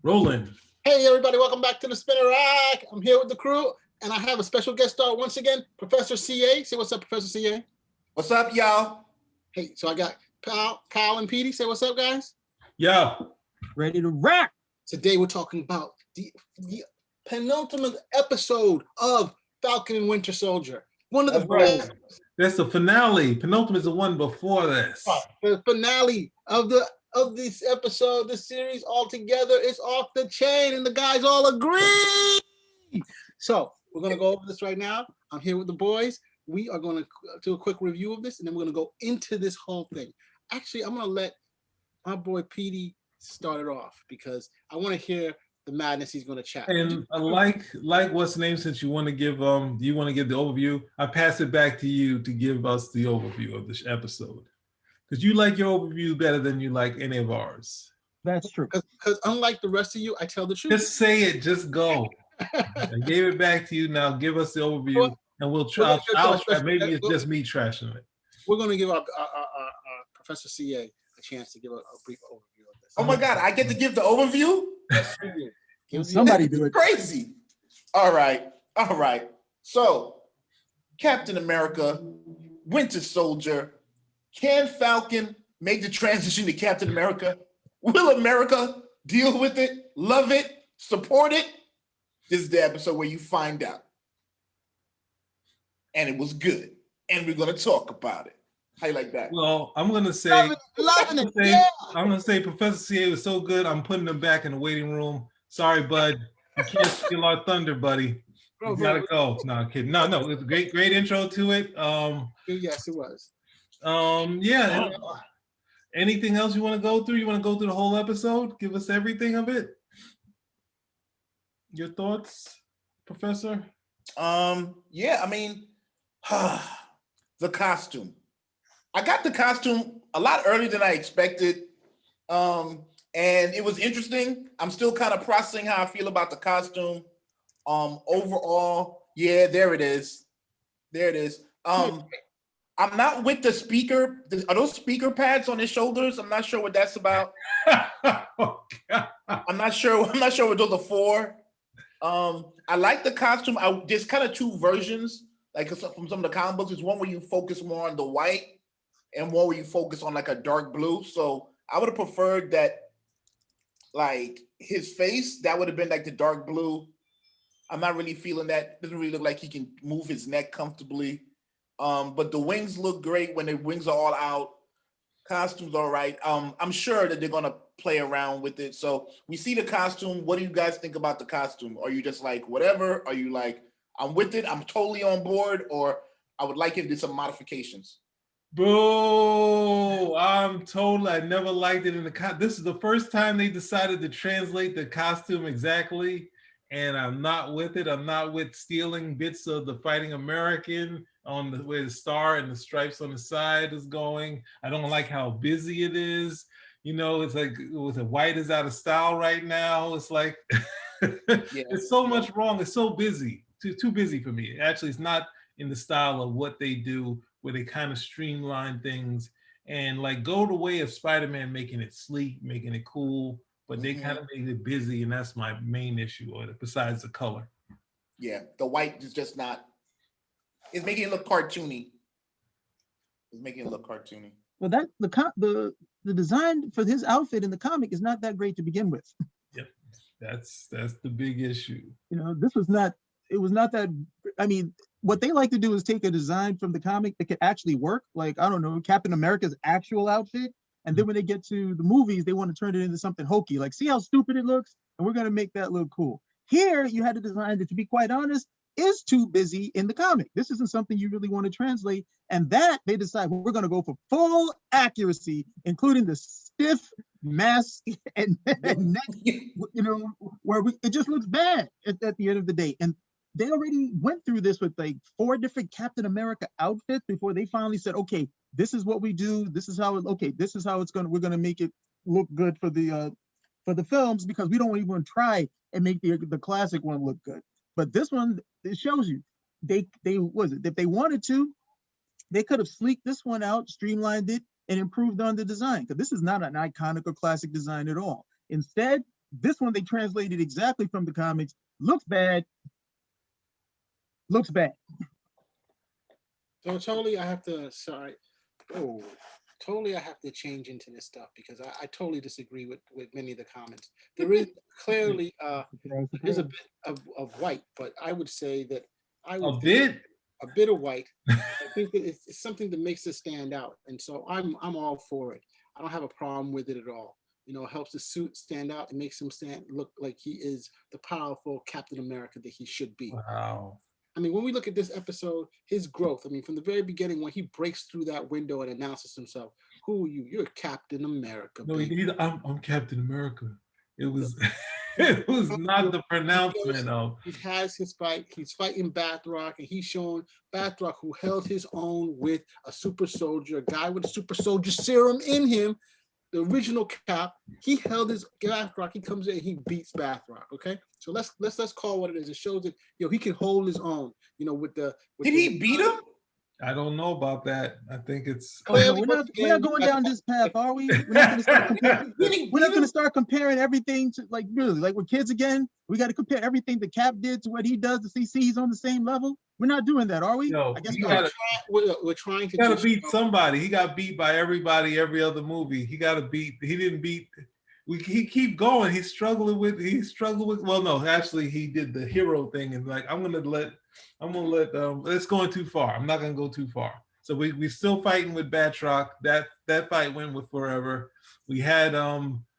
Rolling. Hey everybody, welcome back to the Spinner Rack. I'm here with the crew, and I have a special guest star once again, Professor CA. Say what's up, Professor CA. What's up, y'all? Hey, so I got Kyle and Petey. Say what's up, guys. Yo. Ready to rock. Today we're talking about the penultimate episode of Falcon and Winter Soldier. One of the best. That's the finale. Penultimate is the one before this. The finale of this episode, this series altogether is off the chain, and the guys all agree. So we're gonna go over this right now. I'm here with the boys. We are gonna do a quick review of this, and then we're gonna go into this whole thing. Actually, I'm gonna let my boy Petey start it off because I want to hear the madness he's gonna chat. And like what's the name? Since you want to give do you want to give the overview? I pass it back to you to give us the overview of this episode. Because you like your overview better than you like any of ours. That's true. Because unlike the rest of you, I tell the truth. Just say it. Just go. I gave it back to you. Now give us the overview, and we'll try. I'll try. Maybe it's just me trashing it. We're going to give our Professor CA a chance to give a brief overview of this. Oh my God, I get to give the overview? Somebody do it. Crazy. All right. So, Captain America, Winter Soldier. Can Falcon make the transition to Captain America? Will America deal with it, love it, support it? This is the episode where you find out. And it was good. And we're going to talk about it. How you like that? Well, I'm going to say, Loving it. Yeah. I'm going to say Professor CA was so good, I'm putting him back in the waiting room. Sorry, bud. You can't steal our thunder, buddy. You gotta go. No, I'm kidding. No, it was a great intro to it. Yes, it was. Yeah. Anything else you want to go through? You want to go through the whole episode? Give us everything of it. Your thoughts, Professor? Yeah, I mean, the costume. I got the costume a lot earlier than I expected. And it was interesting. I'm still kind of processing how I feel about the costume. Overall, yeah, there it is. I'm not with the speaker. Are those speaker pads on his shoulders? I'm not sure what that's about. Oh, I'm not sure what those are for. I like the costume. There's kind of two versions, like from some of the comic books. There's one where you focus more on the white and one where you focus on like a dark blue. So I would have preferred that, like his face, that would have been like the dark blue. I'm not really feeling that. It doesn't really look like he can move his neck comfortably. But the wings look great when the wings are all out. Costume's all right. I'm sure that they're gonna play around with it. So we see the costume. What do you guys think about the costume? Are you just like whatever? Are you like I'm with it? I'm totally on board, or I would like if there's some modifications. Boo! I never liked it in the this is the first time they decided to translate the costume exactly, and I'm not with it. I'm not with stealing bits of the Fighting American on where the star and the stripes on the side is going. I don't like how busy it is. You know, it's like the white is out of style right now. It's like It's so much wrong. It's so busy, too busy for me. Actually, it's not in the style of what they do, where they kind of streamline things and like go the way of Spider-Man, making it sleek, making it cool, but they kind of made it busy, and that's my main issue with it, besides the color. Yeah, the white is just not. It's making it look cartoony. Well, that the design for his outfit in the comic is not that great to begin with. Yep, that's the big issue. You know, this was not. It was not that. I mean, what they like to do is take a design from the comic that could actually work. Like, I don't know, Captain America's actual outfit, and then when they get to the movies, they want to turn it into something hokey. Like, see how stupid it looks, and we're gonna make that look cool. Here, you had a design that, to be quite honest, is too busy in the comic. This isn't something you really want to translate, and that they decide we're going to go for full accuracy, including the stiff mask and neck, you know, where it just looks bad at the end of the day. And they already went through this with like 4 different Captain America outfits before they finally said, okay, this is what we do. This is how we're going to make it look good for the films, because we don't even try and make the classic one look good. But this one, it shows you they if they wanted to, they could have sleeked this one out, streamlined it, and improved on the design. Because this is not an iconic or classic design at all. Instead, This one they translated exactly from the comics. Looks bad. Looks bad. So totally, I have to. Sorry. Oh, totally, I have to change into this stuff because I totally disagree with many of the comments. There is clearly there's a bit of white, but I would say that I A would bit. a bit of white. I think that it's something that makes it stand out, and so I'm all for it. I don't have a problem with it at all. You know, it helps the suit stand out. It makes him look like he is the powerful Captain America that he should be. Wow. I mean, when we look at this episode, his growth, I mean, from the very beginning, when he breaks through that window and announces himself, who are you? You're Captain America, No, baby. I'm Captain America. It was it was not the pronouncement of. He has his fight. He's fighting Batroc, and he's showing Batroc, who held his own with a super soldier, a guy with a super soldier serum in him. The original Cap, he held his Batroc. He comes in and he beats Batroc. Okay, so let's call what it is. It shows that he can hold his own. You know, with Did he beat him? I don't know about that. I think it's Oh, no, we're not going down this path, are we? We're not going to start comparing. We're not going to start comparing everything to like we're kids again. We got to compare everything the Cap did to what he does to see he's on the same level. We're not doing that, are we? No, I guess we're trying to gotta beat somebody. He got beat by everybody every other movie. He didn't beat. He keep going. He struggled with. Well, no, actually, he did the hero thing, and like I'm gonna let. It's going too far. I'm not gonna go too far. So we still fighting with Batroc. That fight went with forever. We had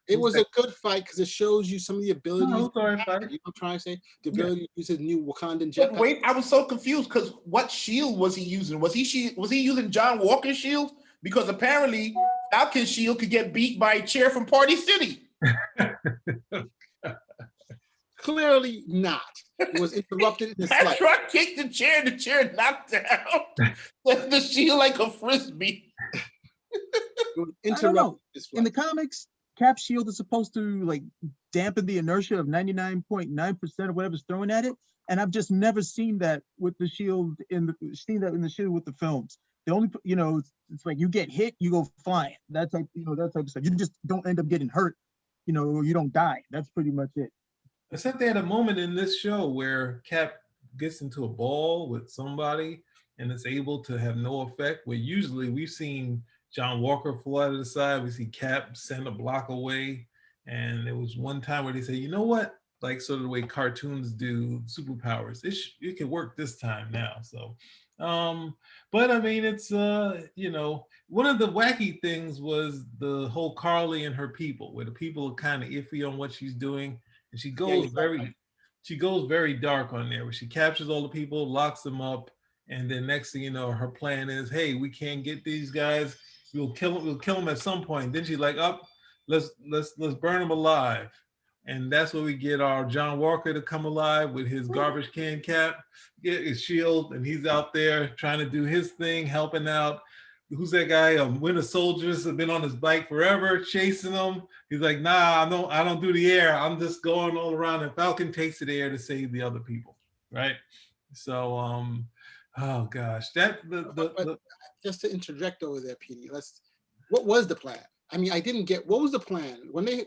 It was a good fight because it shows you some of the abilities. No, sorry, you know what I'm trying to say? The ability to use his new Wakandan jetpack. Wait, I was so confused because what shield was he using? Was he using John Walker's shield? Because apparently Falcon's shield could get beat by a chair from Party City. Clearly not. It was interrupted in his flight. Batroc kicked the chair knocked down the shield like a frisbee. Interrupted his flight. In the comics, Cap shield is supposed to like dampen the inertia of 99.9% of whatever's thrown at it, and I've just never seen that with the shield in the shield with the films. The only it's like you get hit, you go flying. That type of stuff. You just don't end up getting hurt, or you don't die. That's pretty much it. Except they had a moment in this show where Cap gets into a ball with somebody and it's able to have no effect. Where usually we've seen John Walker fly to the side, we see Cap send a block away. And there was one time where they say, you know what? Like sort of the way cartoons do superpowers, it can work this time now. So, but I mean, it's one of the wacky things was the whole Carly and her people, where the people are kind of iffy on what she's doing. And she goes very dark on there, where she captures all the people, locks them up, and then next thing you know, her plan is, hey, we can't get these guys. We'll kill them at some point. Then she's like, let's burn them alive. And that's where we get our John Walker to come alive with his garbage can cap, get his shield, and he's out there trying to do his thing, helping out. Who's that guy? Winter Soldiers have been on his bike forever, chasing him. He's like, nah, I don't do the air. I'm just going all around. And Falcon takes to the air to save the other people, right? So, oh gosh, just to interject over there, Petey. What was the plan? I mean, I didn't get what was the plan when they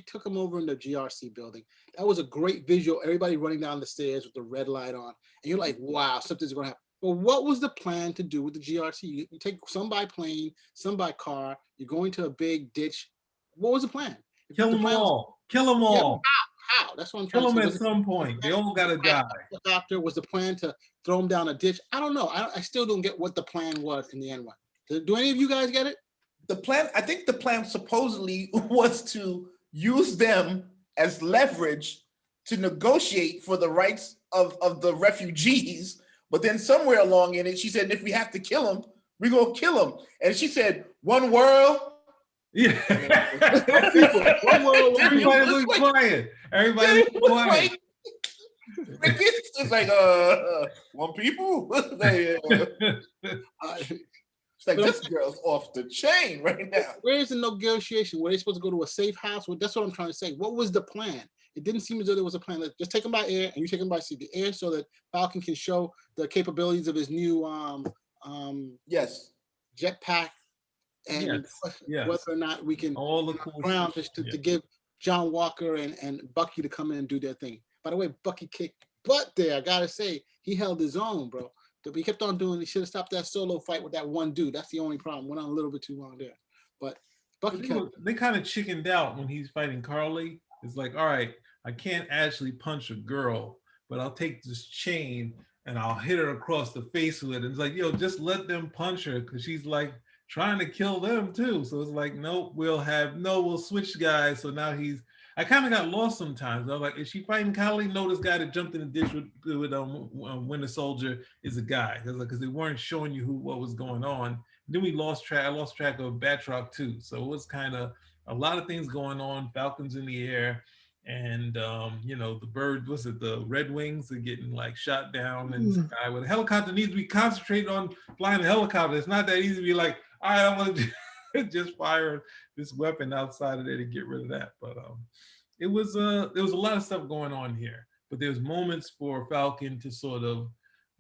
took him over in the GRC building. That was a great visual. Everybody running down the stairs with the red light on, and you're like, wow, something's going to happen. But what was the plan to do with the GRC? You take some by plane, some by car. You're going to a big ditch. What was the plan? Kill them all. Kill them all. How? That's what I'm trying to say. Kill them at some point. They all got to die. Helicopter was the plan to throw them down a ditch. I don't know. I still don't get what the plan was in the end. Do any of you guys get it? The plan. I think the plan supposedly was to use them as leverage to negotiate for the rights of the refugees. But then somewhere along in it, she said, if we have to kill him, we're going to kill him. And she said, one world. Yeah. One world. Everybody was quiet. Everybody was quiet. It's like, one people? It's like, this girl's off the chain right now. Where's the negotiation? Were they supposed to go to a safe house? Well, that's what I'm trying to say. What was the plan? It didn't seem as though there was a plan. Like, just take them by air, and you take them by sea. The air, so that Falcon can show the capabilities of his new jetpack, and yes. whether or not we can all the cool ground to give John Walker and Bucky to come in and do their thing. By the way, Bucky kicked butt there. I gotta say, he held his own, bro. But he kept on doing. He should have stopped that solo fight with that one dude. That's the only problem. Went on a little bit too long there. But Bucky They kind of chickened out when he's fighting Carly. It's like, all right, I can't actually punch a girl, but I'll take this chain and I'll hit her across the face with it. And it's like, yo, just let them punch her because she's like trying to kill them too. So it's like, nope, we'll switch guys. So now I kind of got lost sometimes. I was like, is she fighting Carly? No, this guy that jumped in the ditch with Winter Soldier is a guy. Because they weren't showing you what was going on. Then I lost track of Batroc too. So it was kind of a lot of things going on. Falcons in the air, and the bird, the Red Wings are getting like shot down, and the guy with a helicopter needs to be concentrating on flying the helicopter. It's not that easy to be like, all right, I want to just fire this weapon outside of there to get rid of that. But there was a lot of stuff going on here. But there's moments for Falcon to sort of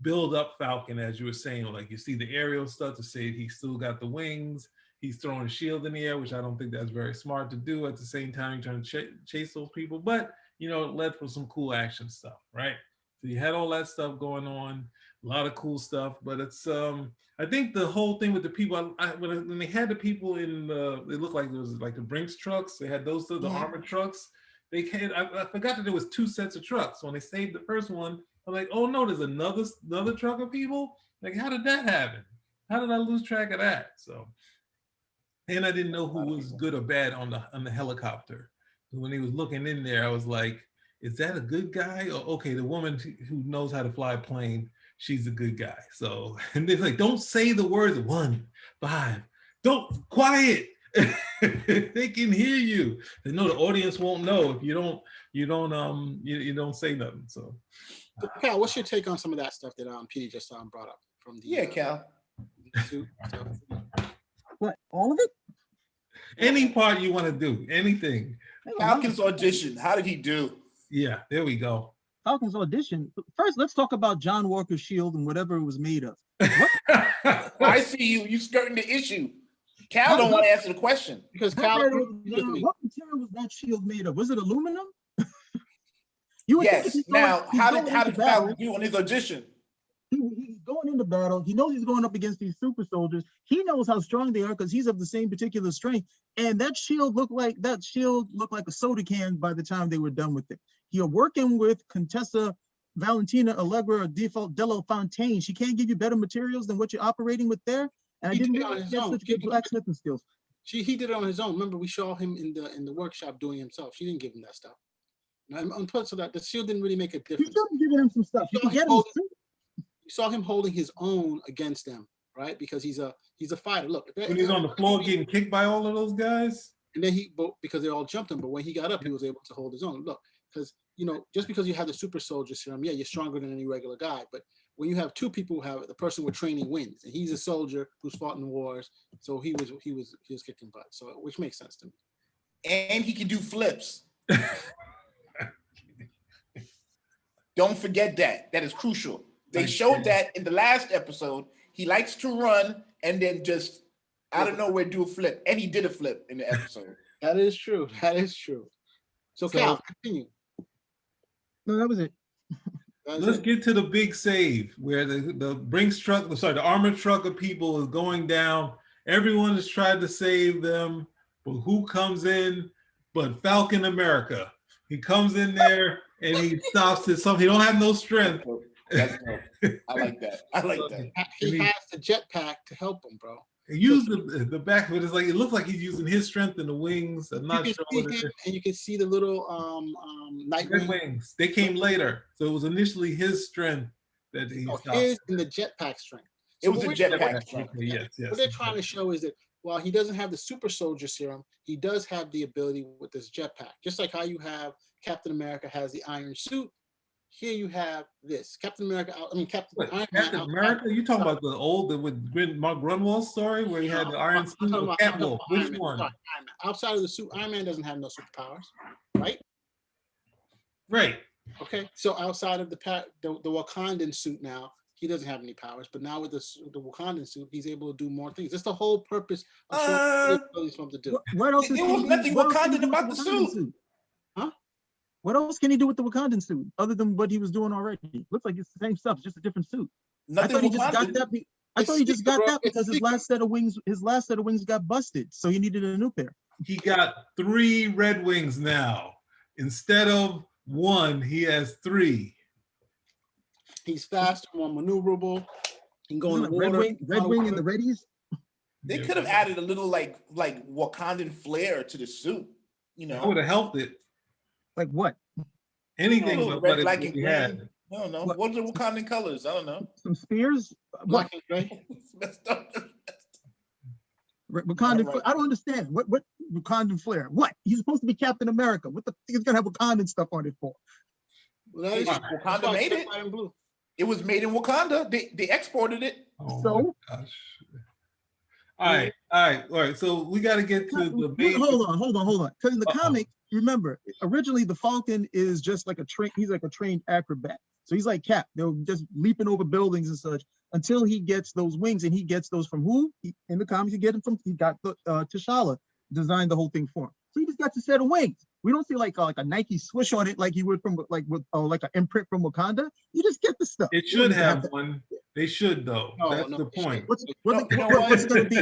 build up Falcon, as you were saying, like you see the aerial stuff to say he's still got the wings. He's throwing a shield in the air, which I don't think that's very smart to do. At the same time, you're trying to chase those people, but it led for some cool action stuff, right? So you had all that stuff going on, a lot of cool stuff. But it's I think the whole thing with the people, when they had the people they looked like it was like the Brinks trucks. They had those the armored trucks. I forgot that there was 2 sets of trucks. When they saved the first one, I'm like, oh no, there's another truck of people? Like, how did that happen? How did I lose track of that? So, and I didn't know who was good or bad on the helicopter. When he was looking in there, I was like, is that a good guy? Or okay, the woman who knows how to fly a plane, she's a good guy. So, and they're like, don't say the words 1, 5, don't, quiet. They can hear you. They know the audience won't know if you don't say nothing. So, Cal, what's your take on some of that stuff that PD just brought up from the Cal? Suit? What? All of it? Any part you want to do, anything. Falcon's audition. How did he do? Yeah, there we go. Falcon's audition. First, let's talk about John Walker's shield and whatever it was made of. I see you skirting the issue. Cal don't want to answer the question. Because Cal, what material was that shield made of? Was it aluminum? Yes. Now, how did Falcon do on his audition? He's going into battle. He knows he's going up against these super soldiers. He knows how strong they are because he's of the same particular strength. And that shield looked like a soda can by the time they were done with it. You're working with Contessa Valentina Allegra Della Fontaine. She can't give you better materials than what you're operating with there. And I didn't realize he had such good blacksmithing skills. He did it on his own. Remember, we saw him in the workshop doing himself. She didn't give him that stuff. On plus of that, the shield didn't really make a difference. You should have given him some stuff. You saw him holding his own against them, right? Because he's a fighter. Look, when he's on the floor getting kicked by all of those guys, and then because they all jumped him, but when he got up, he was able to hold his own. Look, because just because you have the super soldier serum, yeah, you're stronger than any regular guy. But when you have 2 people who have the person with training wins, and he's a soldier who's fought in wars, so he was kicking butt. So which makes sense to me. And he can do flips. Don't forget that. That is crucial. They showed that in the last episode. He likes to run and then just out of nowhere do a flip. And he did a flip in the episode. That is true. That is true. So Cal, continue. No, that was it. Let's get to the big save where the Brinks truck, the armored truck of people is going down. Everyone is trying to save them, but who comes in but Falcon America? He comes in there and he stops it. He don't have no strength. I like that. He has the jetpack to help him, bro. He used the back of it. It looks like he's using his strength in the wings. I'm not sure. And you can see the little night wings. They came later, so it was initially his strength that he stopped. His and the jetpack strength. So it was a jetpack strength. Yes. What they're trying to show is that while he doesn't have the super soldier serum, he does have the ability with this jetpack. Just like how you have Captain America has the iron suit. Here you have this Captain America. Captain America. You talking about the old with Mark Grunwald's story where he had the iron suit? Which one? Sorry, outside of the suit, Iron Man doesn't have no superpowers, right? Right. Okay. So outside of the Wakandan suit now, he doesn't have any powers. But now with the Wakandan suit, he's able to do more things. That's the whole purpose of what he's supposed to do. What else? There was nothing Wakandan about the suit. What else can he do with the Wakandan suit other than what he was doing already? Looks like it's the same stuff, just a different suit. Nothing I thought he just got Wakandan. that. I thought he just got that because his last set of wings got busted, so he needed a new pair. He got 3 Red Wings now. Instead of 1, he has 3. He's faster, more maneuverable. He can go in the Red water. Wing and the Reddies. They could have added a little like Wakandan flair to the suit. You That know, would have helped it. Like what? Anything little but red, what black, it and we green. had. I don't know. What's the Wakandan colors? I don't know. Some spears? Black and gray. It's messed up. Wakandan. Right. I don't understand. What Wakandan flair? What? He's supposed to be Captain America. What the he's gonna have Wakandan stuff on it for? Well, that is- Wakanda that's why made it's it. white and blue. It was made in Wakanda. They exported it. Oh So? my gosh. All right. So we got to get to the main. Hold on. Because in the Uh-oh. comic, remember, originally the Falcon is just like he's like a trained acrobat. So he's like Cap. They're just leaping over buildings and such until he gets those wings, and he gets those from who? In the comics, he got the T'Challa designed the whole thing for him. So he just got a set of wings. We don't see like a Nike swoosh on it like you would from like with like an imprint from Wakanda. You just get the stuff. It You don't should need to have that. one. They should though. No, That's no, the it point. What's No, you know what's it gonna be?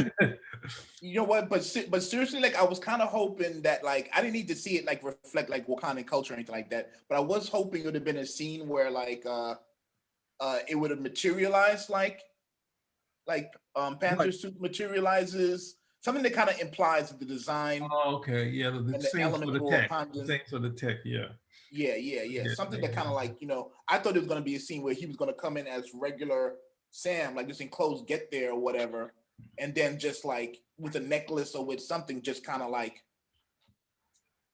You know what? But seriously, like I was kind of hoping that like I didn't need to see it like reflect like Wakandan culture or anything like that. But I was hoping it would have been a scene where like it would have materialized like Panther suit materializes. Something that kind of implies that the design. Oh, okay. Yeah, the And the same for the elemental tech. Wakandan. The same for the tech. Yeah. Yeah. Yeah, Something yeah, that kind of like, I thought it was going to be a scene where he was going to come in as regular Sam, like just enclosed get there or whatever. And then just like with a necklace or with something, just kind of like,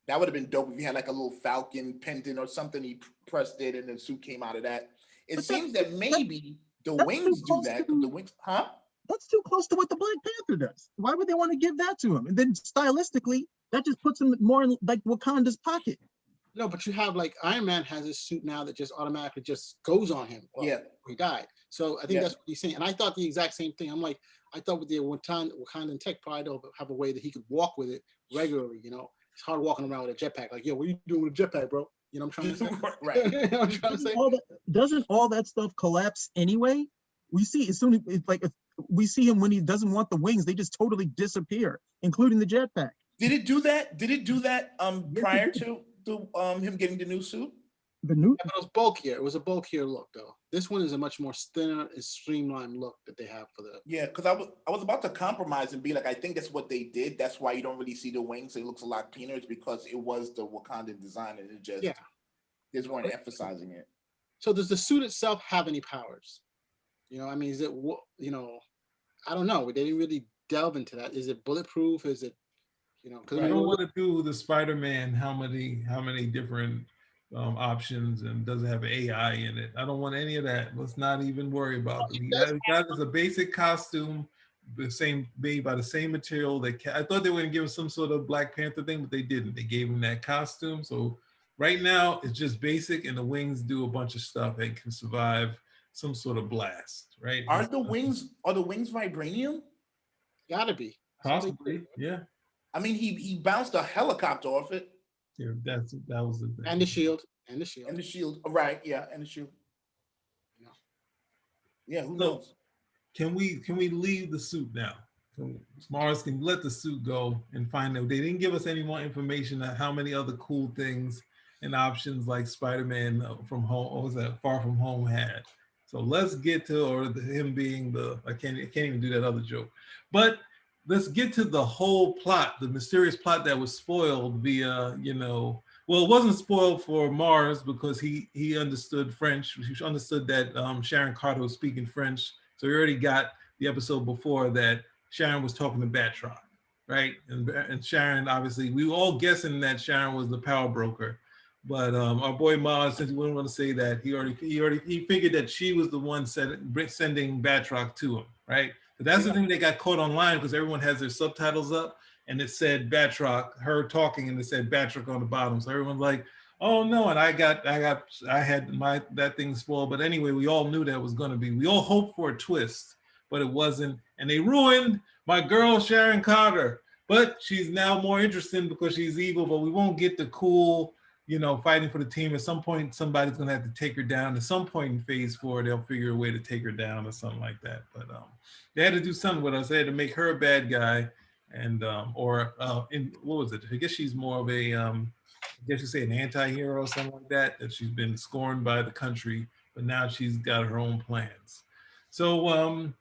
that would have been dope if he had like a little Falcon pendant or something. He pressed it and the suit came out of that. It But seems that maybe the that's wings too do close that. to- The wings, huh? That's too close to what the Black Panther does. Why would they want to give that to him? And then stylistically, that just puts him more in like Wakanda's pocket. No, but you have like Iron Man has a suit now that just automatically just goes on him. Yeah. He died. So I think Yeah. that's what he's saying. And I thought the exact same thing. I'm like, I thought with the Wakandan tech, probably they'll have a way that he could walk with it regularly. It's hard walking around with a jetpack. Like, yo, what are you doing with a jetpack, bro? You know what I'm trying to say? Right. You know what I'm trying to say? Doesn't all that stuff collapse anyway? We see as soon as if we see him when he doesn't want the wings, they just totally disappear, including the jetpack. Did it do that? Yes, Prior it did. to him getting the new suit? The new Yeah, but it was bulkier. It was a bulkier look, though. This one is a much more thinner and streamlined look that they have for the. Yeah, because I was about to compromise and be like, I think that's what they did. That's why you don't really see the wings. It looks a lot cleaner. It's because it was the Wakandan design and it just Yeah. they just weren't emphasizing it. So does the suit itself have any powers? I mean, is it I don't know. They didn't really delve into that. Is it bulletproof? Is it because I don't want to do the Spider-Man. How many different options, and does it have AI in it? I don't want any of that. Let's not even worry about it. That is a basic costume, made by the same material. I thought they were going to give him some sort of Black Panther thing, but they didn't. They gave him that costume. So right now it's just basic, and the wings do a bunch of stuff and can survive some sort of blast. Right? Are the wings vibranium? gotta be. Possibly, yeah. I mean, he bounced a helicopter off it. Yeah, that was the thing. And the shield. And the shield. And the shield. Right, yeah, and the shield. Yeah, who knows? Can we leave the suit now? Mars can let the suit go and find out. They didn't give us any more information on how many other cool things and options like Spider-Man from Home, or was that Far From Home had. So let's get to him being I can't even do that other joke. But let's get to the whole plot, the mysterious plot that was spoiled via, well, it wasn't spoiled for Mars because he understood French. He understood that Sharon Carter was speaking French. So he already got the episode before that Sharon was talking to Batroc, right? And Sharon, obviously, we were all guessing that Sharon was the power broker. But our boy Mars, since he wouldn't want to say that, he figured that she was the one sending Batroc to him, right? But that's the thing that got caught online because everyone has their subtitles up and it said Batroc, her talking, and it said Batroc on the bottom. So everyone's like, oh no, and I had that thing spoiled. But anyway, we all knew that was gonna be. We all hoped for a twist, but it wasn't. And they ruined my girl Sharon Carter. But she's now more interesting because she's evil, but we won't get the cool fighting for the team. At some point, somebody's gonna have to take her down. At some point in phase 4, they'll figure a way to take her down or something like that. But they had to do something with us. They had to make her a bad guy, and in what was it? I guess she's more of a I guess you say an anti-hero or something like that. That she's been scorned by the country, but now she's got her own plans. So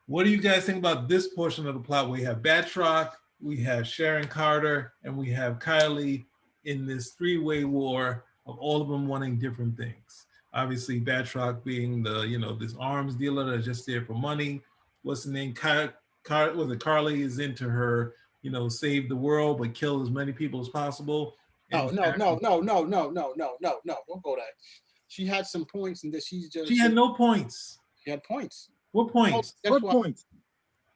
what do you guys think about this portion of the plot? We have Batroc, we have Sharon Carter, and we have Kylie in this three-way war of all of them wanting different things. Obviously, Batroc being the, this arms dealer that's just there for money. What's the name? Carly is into her, save the world, but kill as many people as possible. No. Don't go there. She had some points, and that she had no points. She had points. What points? What points?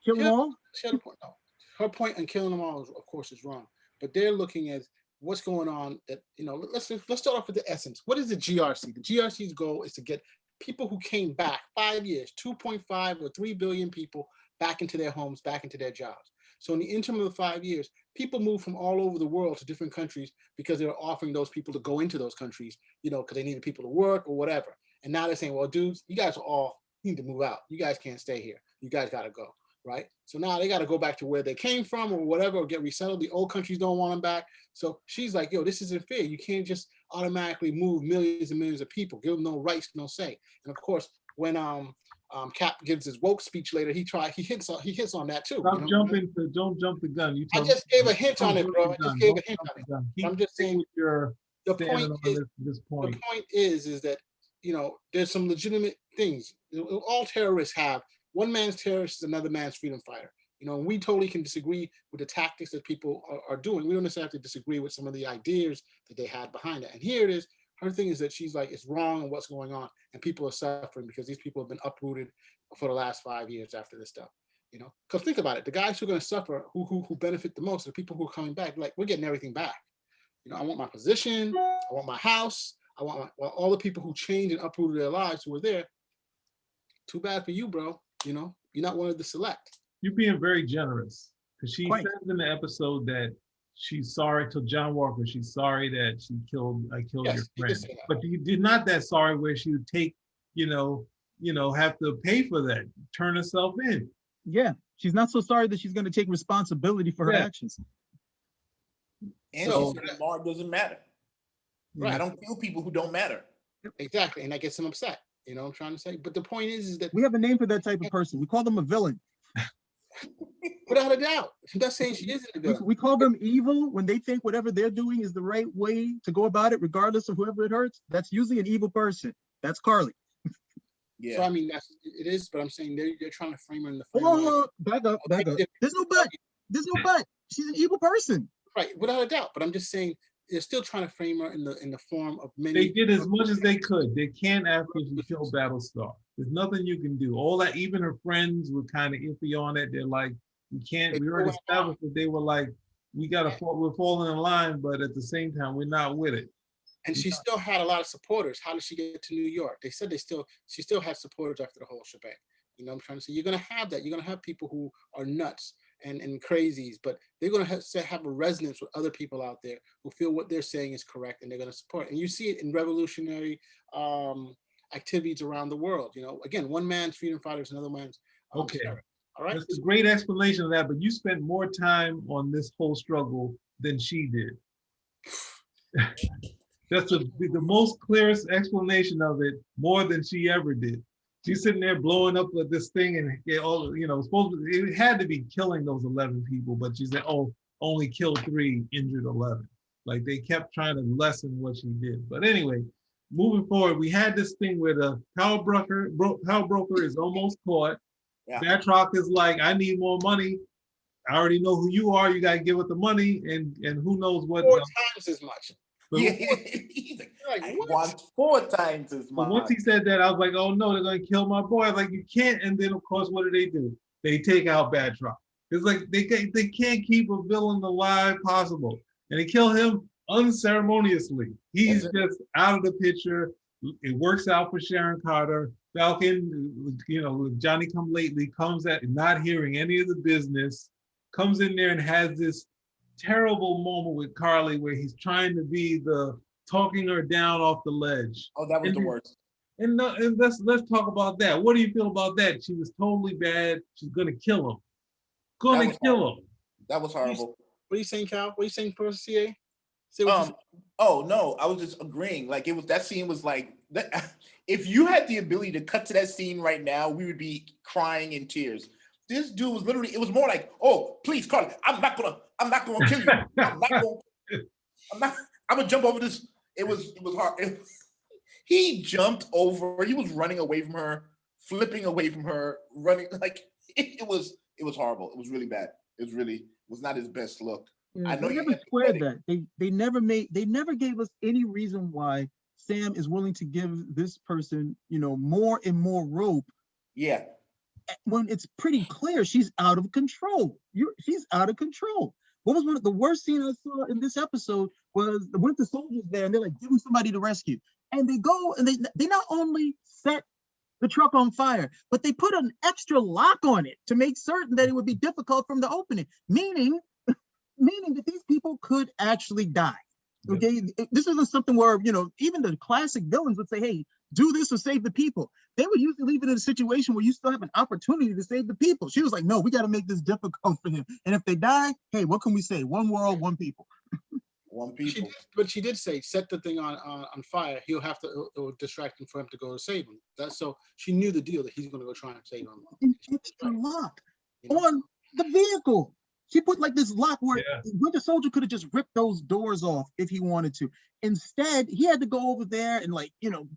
Kill them all? She had a point. No. Her point on killing them all, of course, is wrong. But they're looking at what's going on. That let's start off with the essence. What is the GRC? The GRC's goal is to get people who came back 5 years, 2.5 or 3 billion people back into their homes, back into their jobs. So in the interim of the 5 years, people move from all over the world to different countries because they're offering those people to go into those countries, because they needed people to work or whatever. And now they're saying, well, dudes, you guys all need to move out. You guys can't stay here. You guys got to go, right? So now they got to go back to where they came from or whatever, or get resettled. The old countries don't want them back. So she's like, yo, this isn't fair. You can't just automatically move millions and millions of people. Give them no rights, no say. And of course, when Cap gives his woke speech later, he hits on that too. Don't jump the gun. I just gave a hint on it, bro. I just gave a hint on it. I'm just saying the point is that there's some legitimate things. All terrorists have. One man's terrorist is another man's freedom fighter. We totally can disagree with the tactics that people are doing. We don't necessarily have to disagree with some of the ideas that they had behind it. And here it is. Her thing is that she's like, it's wrong and what's going on. And people are suffering because these people have been uprooted for the last 5 years after this stuff. Because think about it. The guys who are going to suffer, who benefit the most, are the people who are coming back. Like, we're getting everything back. I want my position. I want my house. I want all the people who changed and uprooted their lives who were there. Too bad for you, bro. You're not one of the select. You're being very generous, because she says in the episode that she's sorry to John Walker. She's sorry that I killed your friend. But you did not that sorry where she would take, have to pay for that, turn herself in. Yeah, she's not so sorry that she's going to take responsibility for her actions. And so that Mark doesn't matter. Right. I don't kill people who don't matter. Exactly, and that gets them upset. You know what I'm trying to say? But the point is that we have a name for that type of person. We call them a villain. Without a doubt. I'm not saying she isn't a villain. We call them evil when they think whatever they're doing is the right way to go about it, regardless of whoever it hurts. That's usually an evil person. That's Carly. Yeah. So I mean, it is, but I'm saying they're trying to frame her in the frame. Oh, back up. There's no but. She's an evil person. Right, without a doubt. But I'm just saying they're still trying to frame her in the form of many. They did as much as they could. They can't after she killed Battlestar. There's nothing you can do. All that, even her friends were kind of iffy on it. They're like, we can't. We already established that they were like, we're falling in line, but at the same time, we're not with it. And she still had a lot of supporters. How did she get to New York? They said she still had supporters after the whole shebang. I'm trying to say, you're gonna have that. You're gonna have people who are nuts and crazies, but they're gonna have a resonance with other people out there who feel what they're saying is correct, and they're gonna support. And you see it in revolutionary activities around the world. Again, one man's freedom fighter is another man's. Okay. Terror. All right. That's a great explanation of that, but you spent more time on this whole struggle than she did. That's the most clearest explanation of it, more than she ever did. She's sitting there blowing up with this thing, and it had to be killing those 11 people, but she said, "Oh, only killed 3, injured 11." Like they kept trying to lessen what she did. But anyway, moving forward, we had this thing where the power broker is almost caught. Yeah. Batroc is like, "I need more money. I already know who you are. You got to give it the money, and who knows what." 4 times as much. He's like, I want 4 times as much. But once he said that, I was like, "Oh no, they're gonna kill my boy!" I was like, you can't. And then of course, what do? They take out Batroc. It's like they can't keep a villain alive possible, and they kill him unceremoniously. He's just out of the picture. It works out for Sharon Carter. Falcon, Johnny come lately, comes at not hearing any of the business, comes in there and has this terrible moment with Carly where he's trying to be the talking her down off the ledge. Oh, that was And the worst. And, no, and let's talk about that. What do you feel about that? She was totally bad. She's gonna kill him. Gonna kill him. That was horrible. What are you saying, Cal? What are you saying, Professor CA? Say what you said. Oh no, I was just agreeing. Like that scene was like that, if you had the ability to cut to that scene right now, we would be crying in tears. This dude was literally, it was more like, oh, please, Carly, I'm not gonna kill you. I'm gonna jump over this. It was hard. He jumped over, he was running away from her, flipping away from her, running like it was horrible. It was really bad. It was not his best look. Yeah, I know they you never squared that. They never gave us any reason why Sam is willing to give this person, more and more rope. Yeah. When it's pretty clear she's out of control. She's out of control. What was one of the worst scenes I saw in this episode was the Winter Soldiers there, and they're like, give them somebody to rescue. And they go and they not only set the truck on fire, but they put an extra lock on it to make certain that it would be difficult from the opening, meaning that these people could actually die. Okay, this isn't something where, even the classic villains would say, hey, do this or save the people. They would usually leave it in a situation where you still have an opportunity to save the people. She was like, no, we got to make this difficult for him. And if they die, hey, what can we say? One world, one people. One people. But she did say, set the thing on fire. He'll have to, it will distract him for him to go to save him. So she knew the deal that he's going to go try and save him. An extra lock on the vehicle. She put like this lock where Winter Soldier could have just ripped those doors off if he wanted to. Instead, he had to go over there and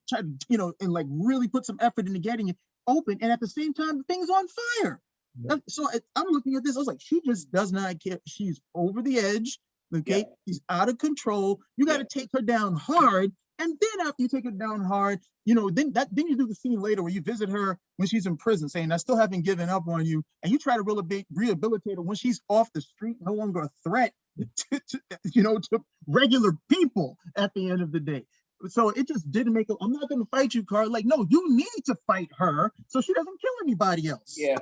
try to, and really put some effort into getting it open. And at the same time, the thing's on fire. Yep. So I'm looking at this. I was like, she just does not care. She's over the edge. Okay, she's out of control. You got to take her down hard. And then after you take her down hard, then you do the scene later where you visit her when she's in prison saying, I still haven't given up on you. And you try to rehabilitate her when she's off the street, no longer a threat to regular people at the end of the day. So it just didn't make I'm not going to fight you, Carl. Like, no, you need to fight her so she doesn't kill anybody else. Yeah.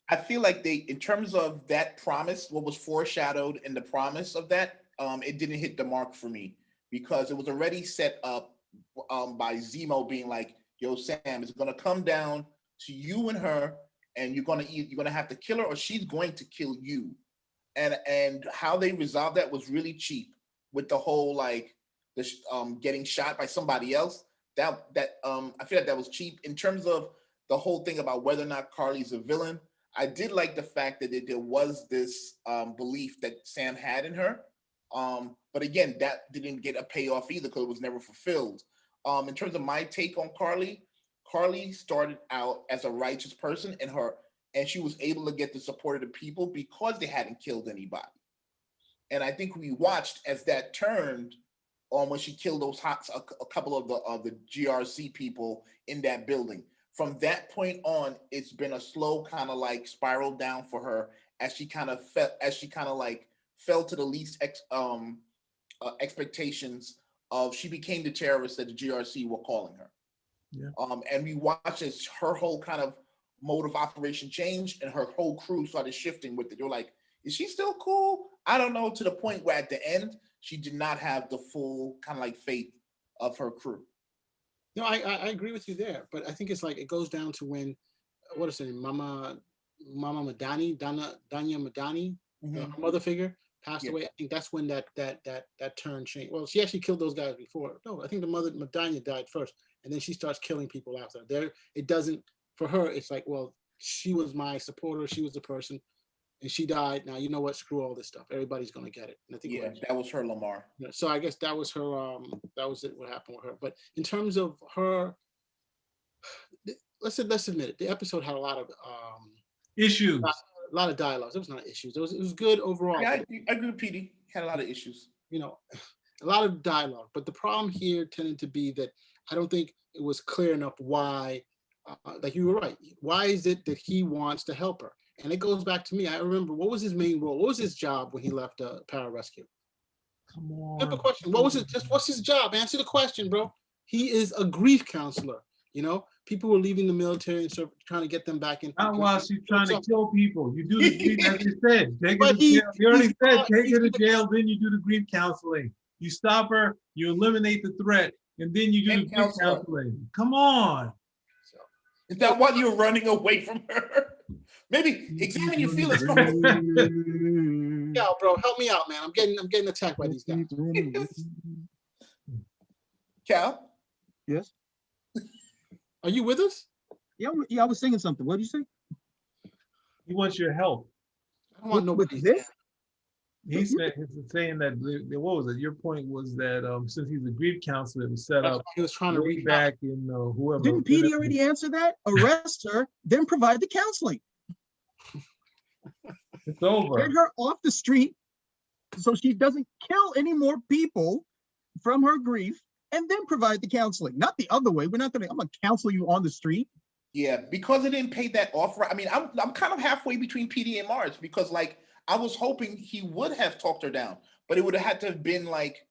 I feel like in terms of that promise, what was foreshadowed in the promise of that, it didn't hit the mark for me. Because it was already set up by Zemo being like, yo, Sam, it's gonna come down to you and her, and you're gonna have to kill her or she's going to kill you. And how they resolved that was really cheap with the whole getting shot by somebody else. That I feel like that was cheap. In terms of the whole thing about whether or not Carly's a villain, I did like the fact that there was this belief that Sam had in her. But again, that didn't get a payoff either because it was never fulfilled. In terms of my take on Carly started out as a righteous person, and she was able to get the support of the people because they hadn't killed anybody. And I think we watched as that turned on when she killed a couple of the GRC people in that building. From that point on, it's been a slow kind of spiral down for her as she kind of fell to the least expectations of she became the terrorist that the GRC were calling her. Yeah. And we watched as her whole kind of mode of operation changed and her whole crew started shifting with it. They were like, is she still cool? I don't know, to the point where at the end, she did not have the full kind of faith of her crew. No, I agree with you there, but I think it's it goes down to when, what is her name? Mama Madani, Danya Madani, her mother figure, passed away. I think that's when that turn changed. Well, she actually killed those guys before. No, I think the mother Madania died first, and then she starts killing people after. It doesn't, for her, it's well, she was my supporter, she was the person, and she died. Now you know what? Screw all this stuff. Everybody's gonna get it. And I think that was her, Lamar. So I guess that was her. That was it. What happened with her? But in terms of her, let's admit it. The episode had a lot of issues. A lot of dialogues. It was not issues. It was good overall. Yeah, I agree with PD. Had a lot of issues. A lot of dialogue. But the problem here tended to be that I don't think it was clear enough why. You were right. Why is it that he wants to help her? And it goes back to me. I remember, what was his main role? What was his job when he left Pararescue? Come on. Simple question. What was it? What's his job? Answer the question, bro. He is a grief counselor. People were leaving the military and trying to get them back in. Not while she's trying to kill people. You do the grief, as you said. Take her to jail. You already said take her to jail, then you do the grief counseling. You stop her, you eliminate the threat, and then you do And the quick counsel her. counseling. Come on. So, is that why you're running away from her? Maybe examine your feelings. Yo, bro, help me out, man. I'm getting attacked by these guys. Cal, Yes. Are you with us? Yeah, I was singing something. What did you say? He wants your help. I don't want With nobody's this? He's saying that, what was it? Your point was that since he's a grief counselor, it was set That's up why he was trying to way reach out. back in whoever. Didn't PD already answer that? Arrest her, then provide the counseling. It's over. Get her off the street so she doesn't kill any more people from her grief, and then provide the counseling. Not the other way. I'm gonna counsel you on the street. yeah, because they didn't pay that offer. I mean, I'm kind of halfway between PD and Mars because like I was hoping he would have talked her down, but it would have had to have been like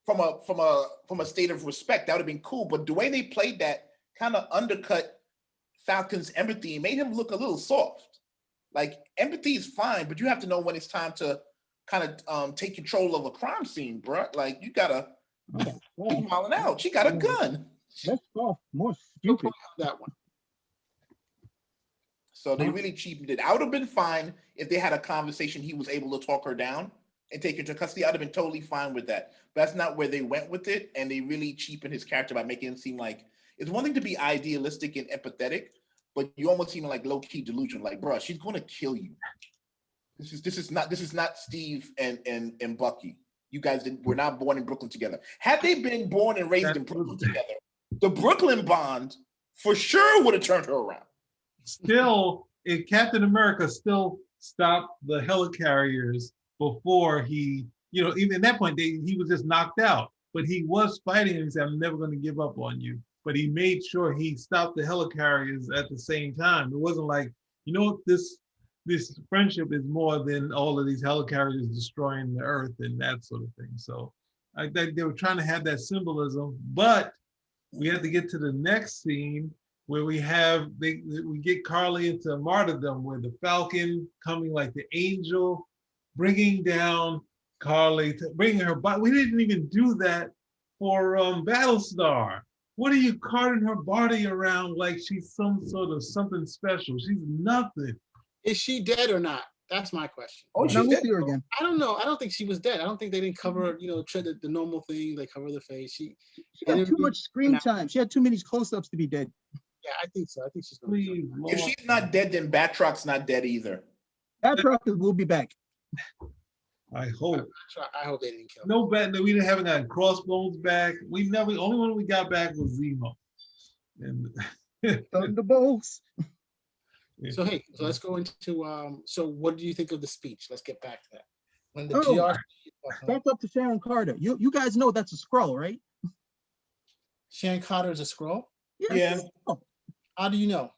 from a state of respect. That would have been cool. But the way they played that kind of undercut Falcon's empathy and made him look a little soft. Like empathy is fine, but you have to know when it's time to kind of take control of a crime scene, bro. Like you gotta keep wilding out. She got a gun. That's soft, more No stupid. point on that one. So they really cheapened it. I would have been fine if they had a conversation. He was able to talk her down and take her to custody. I'd have been totally fine with that. But that's not where they went with it. And they really cheapened his character by making him seem like it's one thing to be idealistic and empathetic, but you almost seem like low-key delusional. Like, bro, she's gonna kill you. This is not Steve and Bucky. You guys were not born in Brooklyn together. Had they been born and raised in Brooklyn together, the Brooklyn bond for sure would have turned her around. Still, if Captain America still stopped the helicarriers before he, even at that point, he was just knocked out. But he was fighting and he said, I'm never going to give up on you. But he made sure he stopped the helicarriers at the same time. It wasn't like, this friendship is more than all of these helicarriers destroying the earth and that sort of thing. So I think they were trying to have that symbolism, but we have to get to the next scene where we get Carly into martyrdom, where the Falcon coming like the angel, bringing down Carly, bringing her body. We didn't even do that for Battlestar. What are you carting her body around like she's some sort of something special? She's nothing. Is she dead or not? That's my question. Oh, Now she's we'll dead. see her again. I don't know. I don't think she was dead. I don't think they didn't cover, the normal thing. They cover the face. She got too much screen time. She had too many close-ups to be dead. Yeah, I think so. I think she's going to Please, If Lord. she's not dead, then Batrock's not dead either. That truck will be back. I hope. I hope they didn't kill her. No, we didn't have gotten Crossbones back. Only one we got back was Zemo. And Thunderbolts. So hey, so let's go into so what do you think of the speech? Let's get back to that. When the Oh. GR Back up to Sharon Carter. You guys know that's a scroll, right? Sharon Carter is a scroll. Yeah. How do you know?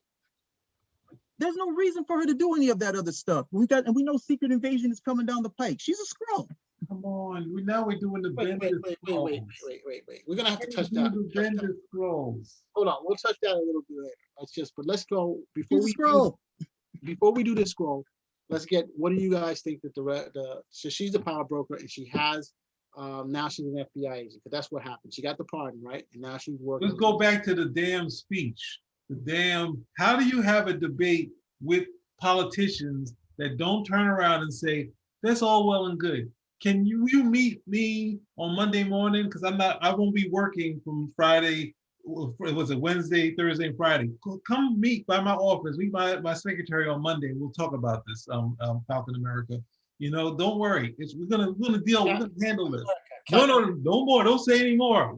There's no reason for her to do any of that other stuff. We know Secret Invasion is coming down the pike. She's a scroll. come on, now we're doing the Wait. Bender We're gonna have to touch do that. the Bender Scrolls. Hold on, we'll touch that a little bit later. But let's go before She's a we scroll. before we do this scroll. Let's get. What do you guys think that so she's the power broker and she has now she's an FBI agent because that's what happened. She got the pardon, right? And now she's working. Let's go back to the damn speech. How do you have a debate with politicians that don't turn around and say, that's all well and good. Can you meet me on Monday morning? Because I won't be working from Friday. Was it Wednesday, Thursday, and Friday? Come meet by my office. Meet my secretary on Monday. We'll talk about this, Falcon America. Don't worry. We're gonna deal. We're gonna handle this. No more. Don't say anymore.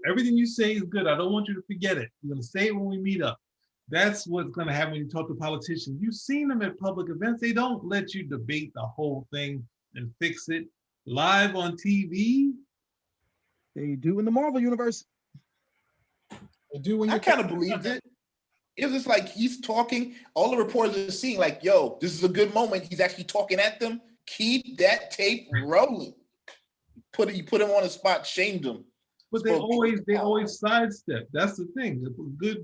Everything you say is good. I don't want you to forget it. You're gonna say it when we meet up. That's what's gonna happen when you talk to politicians. You've seen them at public events. They don't let you debate the whole thing and fix it live on TV. They do in the Marvel universe. They do when you I kind of believed it. It was just like he's talking. All the reporters are seeing, like, yo, this is a good moment. He's actually talking at them. Keep that tape rolling. You put him on the spot, shamed him. But they always sidestep. That's the thing.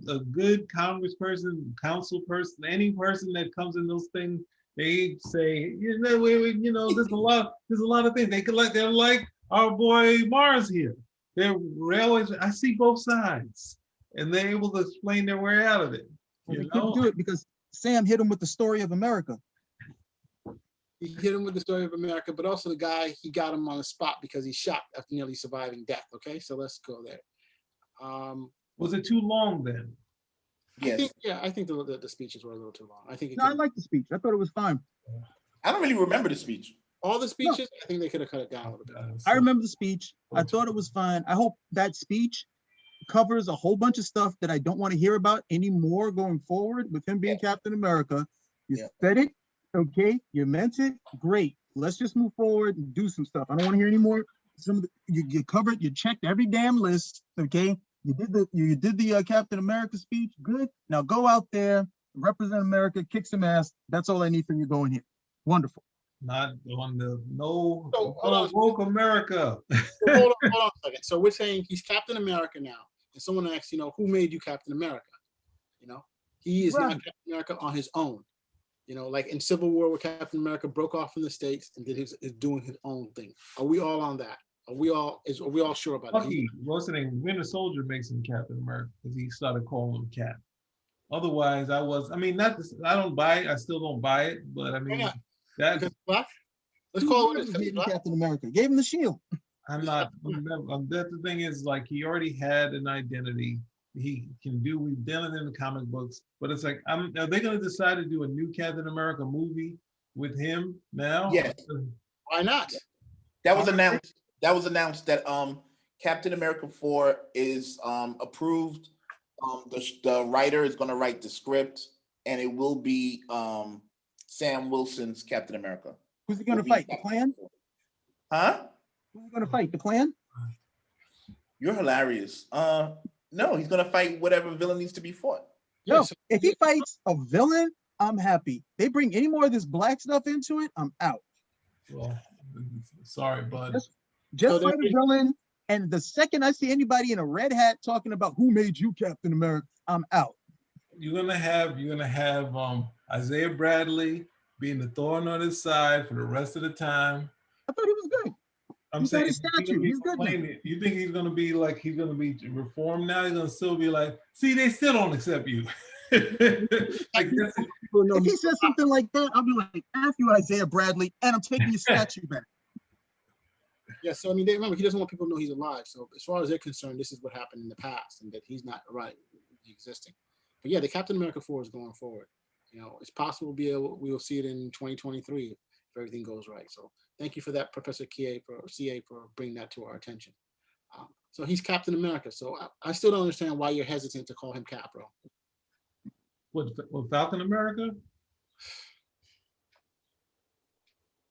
A good congressperson, council person, any person that comes in those things, they say, there's a lot of things. They're like our boy Mars here. They're railways. I see both sides, and they're able to explain their way out of it. Well, You they couldn't know, do it because Sam hit him with the story of America. He hit him with the story of America, but also the guy, he got him on the spot because he shot after nearly surviving death. Okay, so let's go there. was it too long then? Yes. I think the speeches were a little too long. I think it No, I could, like the speech. I thought it was fine. I don't really remember the speech. all the speeches. I think they could have cut it down a little bit. I remember the speech. I thought it was fine. I hope that speech covers a whole bunch of stuff that I don't want to hear about anymore going forward with him being Captain America. You Yeah. said it, okay? You meant it, great. Let's just move forward and do some stuff. I don't want to hear any more. You covered, you checked every damn list, okay? You did the Captain America speech, good. Now go out there, represent America, kick some ass. That's all I need from you going here. Wonderful. Not on the no, So, hold on. woke America. So hold on a second. So we're saying he's Captain America now, and someone asks, who made you Captain America? He is Right. not Captain America on his own. Like in Civil War, where Captain America broke off from the States and is doing his own thing. Are we all on that? Are we all sure about that? Bucky, what's the name? Winter Soldier makes him Captain America because he started calling him Cap. Otherwise, I don't buy it. I still don't buy it, but I mean, not? that Because black? Let's call it what it is, Gave him black. Captain America. Gave him the shield. I'm not. That's the thing is like he already had an identity. He can do. We've done it in the comic books, but it's like, are they going to decide to do a new Captain America movie with him now? Yes. Why not? That was announced. That was announced that Captain America 4 is approved. The writer is going to write the script, and it will be Sam Wilson's Captain America. Who's he going to fight? The Klan? Huh? Who's he going to fight? The Klan? You're hilarious. No, he's going to fight whatever villain needs to be fought. No, Yes. if he fights a villain, I'm happy. They bring any more of this black stuff into it, I'm out. Well, sorry, bud. Just So fight there- a villain, and the second I see anybody in a red hat talking about who made you Captain America, I'm out. You're gonna have Isaiah Bradley being the thorn on his side for the rest of the time. I thought he was good. I'm He's got saying a statue. He's good now. you think he's gonna be reformed now? He's gonna still be like, see, they still don't accept you. Like that's If he says something like that, I'll be like, F you, Isaiah Bradley, and I'm taking your statue back. Yeah, so they remember, he doesn't want people to know he's alive. So as far as they're concerned, this is what happened in the past, and that he's not existing. But yeah, the Captain America 4 is going forward. It's possible we will see it in 2023 if everything goes right. So thank you for that, Professor CA for bringing that to our attention. So he's Captain America. So I still don't understand why you're hesitant to call him Cap, bro. what Falcon America?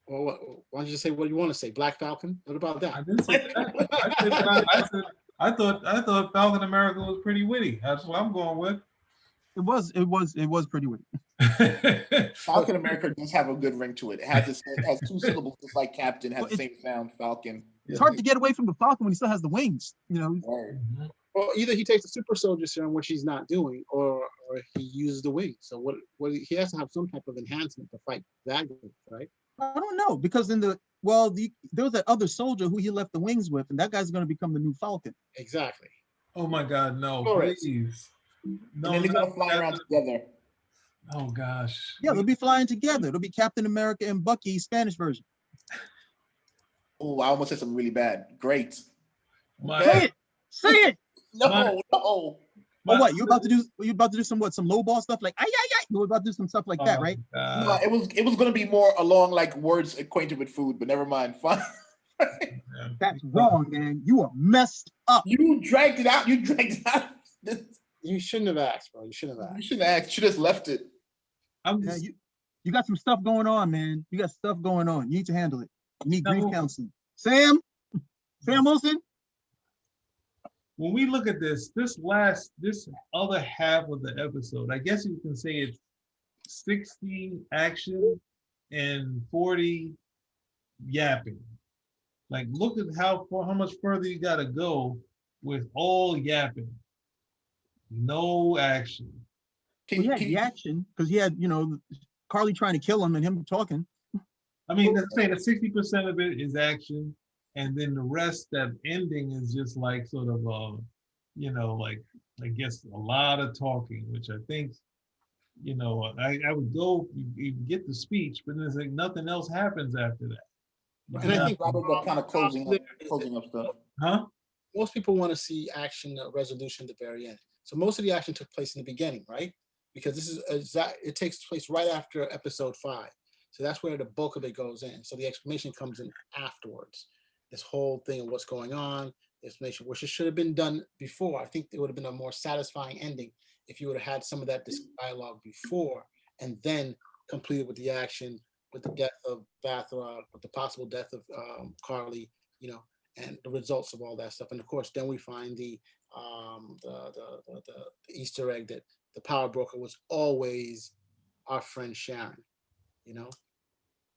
Or what? Why don't you just say what you want to say? Black Falcon? What about I that? didn't say that. I thought Falcon America was pretty witty. That's what I'm going with. It was pretty weird. Falcon America does have a good ring to it. It has two syllables, just like Captain, has the same sound, Falcon. It's hard to get away from the Falcon when he still has the wings. Word. Well, either he takes the super soldier serum, which he's not doing, or he uses the wings. So what he has to have some type of enhancement to fight that, right? I don't know, because there was that other soldier who he left the wings with, and that guy's going to become the new Falcon. Exactly. Oh my God, no, Correct. please. No, And then they're not gonna fly around together. Oh gosh. Yeah, they'll be flying together. It'll be Captain America and Bucky, Spanish version. Oh, I almost said something really bad. Great. Say it! Say it! No, My- no. Oh, what? You're about to do some low ball stuff like ay. You're about to do some stuff like that, right? No, it was gonna be more along like words acquainted with food, but never mind. Fine. That's wrong, man. You are messed up. You dragged it out. You shouldn't have asked, bro. You shouldn't have You asked. shouldn't have asked. You just left it. I'm Yeah, just, you got some stuff going on, man. You got stuff going on. You need to handle it. You need grief No. counseling. Sam Wilson. when we look at this other half of the episode, I guess you can say it's 60 action and 40 yapping. Like, look at how much further you got to go with all yapping, no action. He had the action because he had, Carly trying to kill him and him talking. I mean, let's say that 60% of it is action, and then the rest, that ending is just like sort of like I guess a lot of talking, which I think, I would go, you get the speech, but there's like nothing else happens after that. You And I got- think Robert kind of closing there up, is closing up stuff. huh? most people want to see action resolution at the very end. So most of the action took place in the beginning, right? Because this is it takes place right after episode 5. So that's where the bulk of it goes in. So the explanation comes in afterwards. This whole thing of what's going on, the explanation, which should have been done before. I think it would have been a more satisfying ending if you would have had some of that dialogue before and then completed with the action, with the death of Bathra, with the possible death of Carly, and the results of all that stuff. And of course, then we find the Easter egg that the power broker was always our friend Sharon, you know.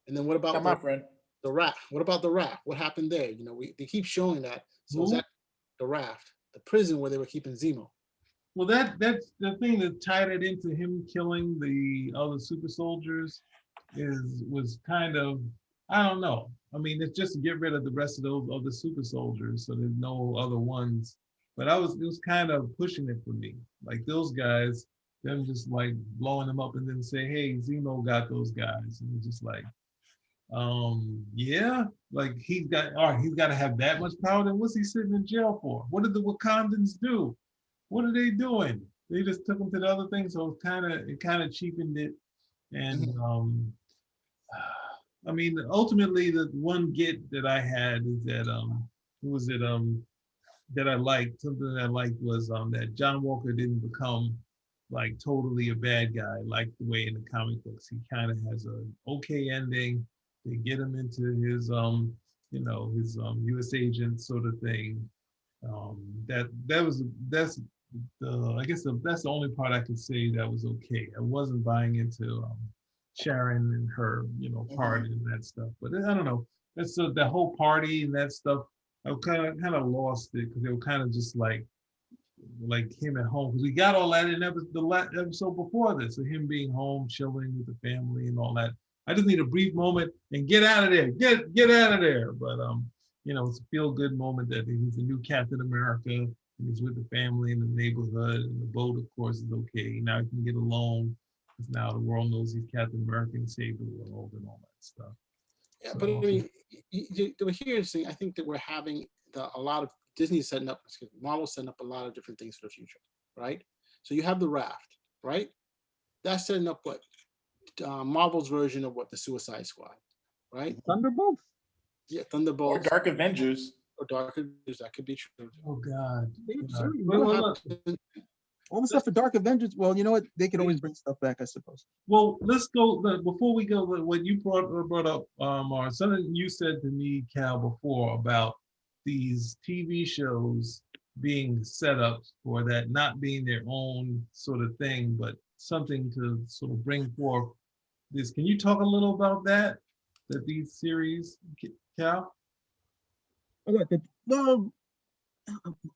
And then what about Got my friend. the raft? What about the raft? What happened there? They keep showing that. So is Who? that the raft, the prison where they were keeping Zemo? Well, that's the thing that tied it into him killing the other super soldiers was kind of, I don't know. I mean, it's just to get rid of the rest of those other super soldiers, so there's no other ones. But it was kind of pushing it for me. Like those guys, them just like blowing them up and then say, hey, Zemo got those guys. And it's just like, yeah, like he's got to have that much power. Then what's he sitting in jail for? What did the Wakandans do? What are they doing? They just took him to the other thing, so it kind of cheapened it. And I mean, ultimately, the one get that I had is that who was it that I liked, something that I liked was that John Walker didn't become like totally a bad guy like the way in the comic books. He kind of has an okay ending. They get him into his his U.S. agent sort of thing. That's I guess that's the only part I could say that was okay. I wasn't buying into Sharon and her part and that stuff, but I don't know. That's the whole party and that stuff. I kind of lost it because they were kind of just like him at home, because we got all that in the last episode before this, so him being home chilling with the family and all that. I just need a brief moment and get out of there, get out of there. But it's a feel good moment that he's the new Captain America and he's with the family in the neighborhood, and the boat of course is okay. Now he can get alone because now the world knows he's Captain America and saved the world and all that stuff. Yeah, but I mean, here's the thing. I think that we're having a lot of Disney setting up, Marvel setting up a lot of different things for the future, right? So you have the raft, right? That's setting up what Marvel's version of what the Suicide Squad, right? Thunderbolts. Yeah, Or Thunderbolts Dark Avengers. or Dark Avengers. That could be true. Oh God. Sure, Well, all the stuff for Dark Avengers. Well, you know what? They could always bring stuff back, I suppose. Well, let's go before we go. What you brought up, or something you said to me, Cal, before about these TV shows being set up for that, not being their own sort of thing, but something to sort of bring forth this. Can you talk a little about that? That these series, Cal? Well,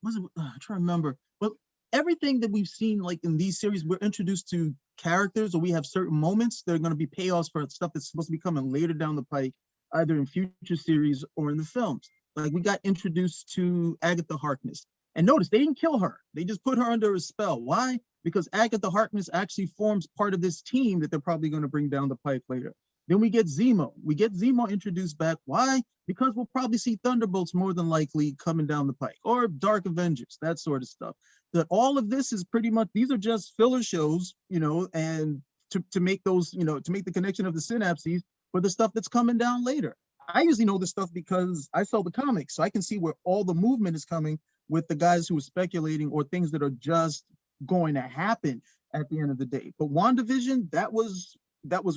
was it? I'm trying to remember. Well, everything that we've seen, like in these series, we're introduced to characters, or we have certain moments that are going to be payoffs for stuff that's supposed to be coming later down the pike, either in future series or in the films. Like we got introduced to Agatha Harkness, and notice they didn't kill her; they just put her under a spell. Why? Because Agatha Harkness actually forms part of this team that they're probably going to bring down the pike later. Then we get Zemo. We get Zemo introduced back. Why? Because we'll probably see Thunderbolts more than likely coming down the pike, or Dark Avengers, that sort of stuff. That all of this is pretty much, these are just filler shows, and to make those, to make the connection of the synapses for the stuff that's coming down later. I usually know this stuff because I sell the comics, so I can see where all the movement is coming with the guys who are speculating or things that are just going to happen at the end of the day. But WandaVision, that was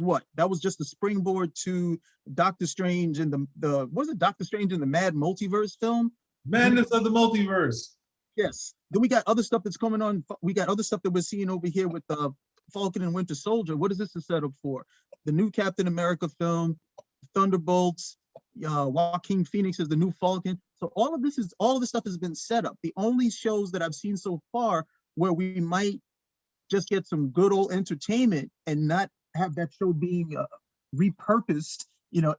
what? That was just a springboard to Doctor Strange and the was it Doctor Strange in the Mad Multiverse film? Madness of the Multiverse. Yes. Then we got other stuff that's coming on. We got other stuff that we're seeing over here with Falcon and Winter Soldier. What is this a setup for? The new Captain America film, Thunderbolts, Joaquin Phoenix is the new Falcon. So all of this stuff has been set up. The only shows that I've seen so far where we might just get some good old entertainment and not have that show being repurposed,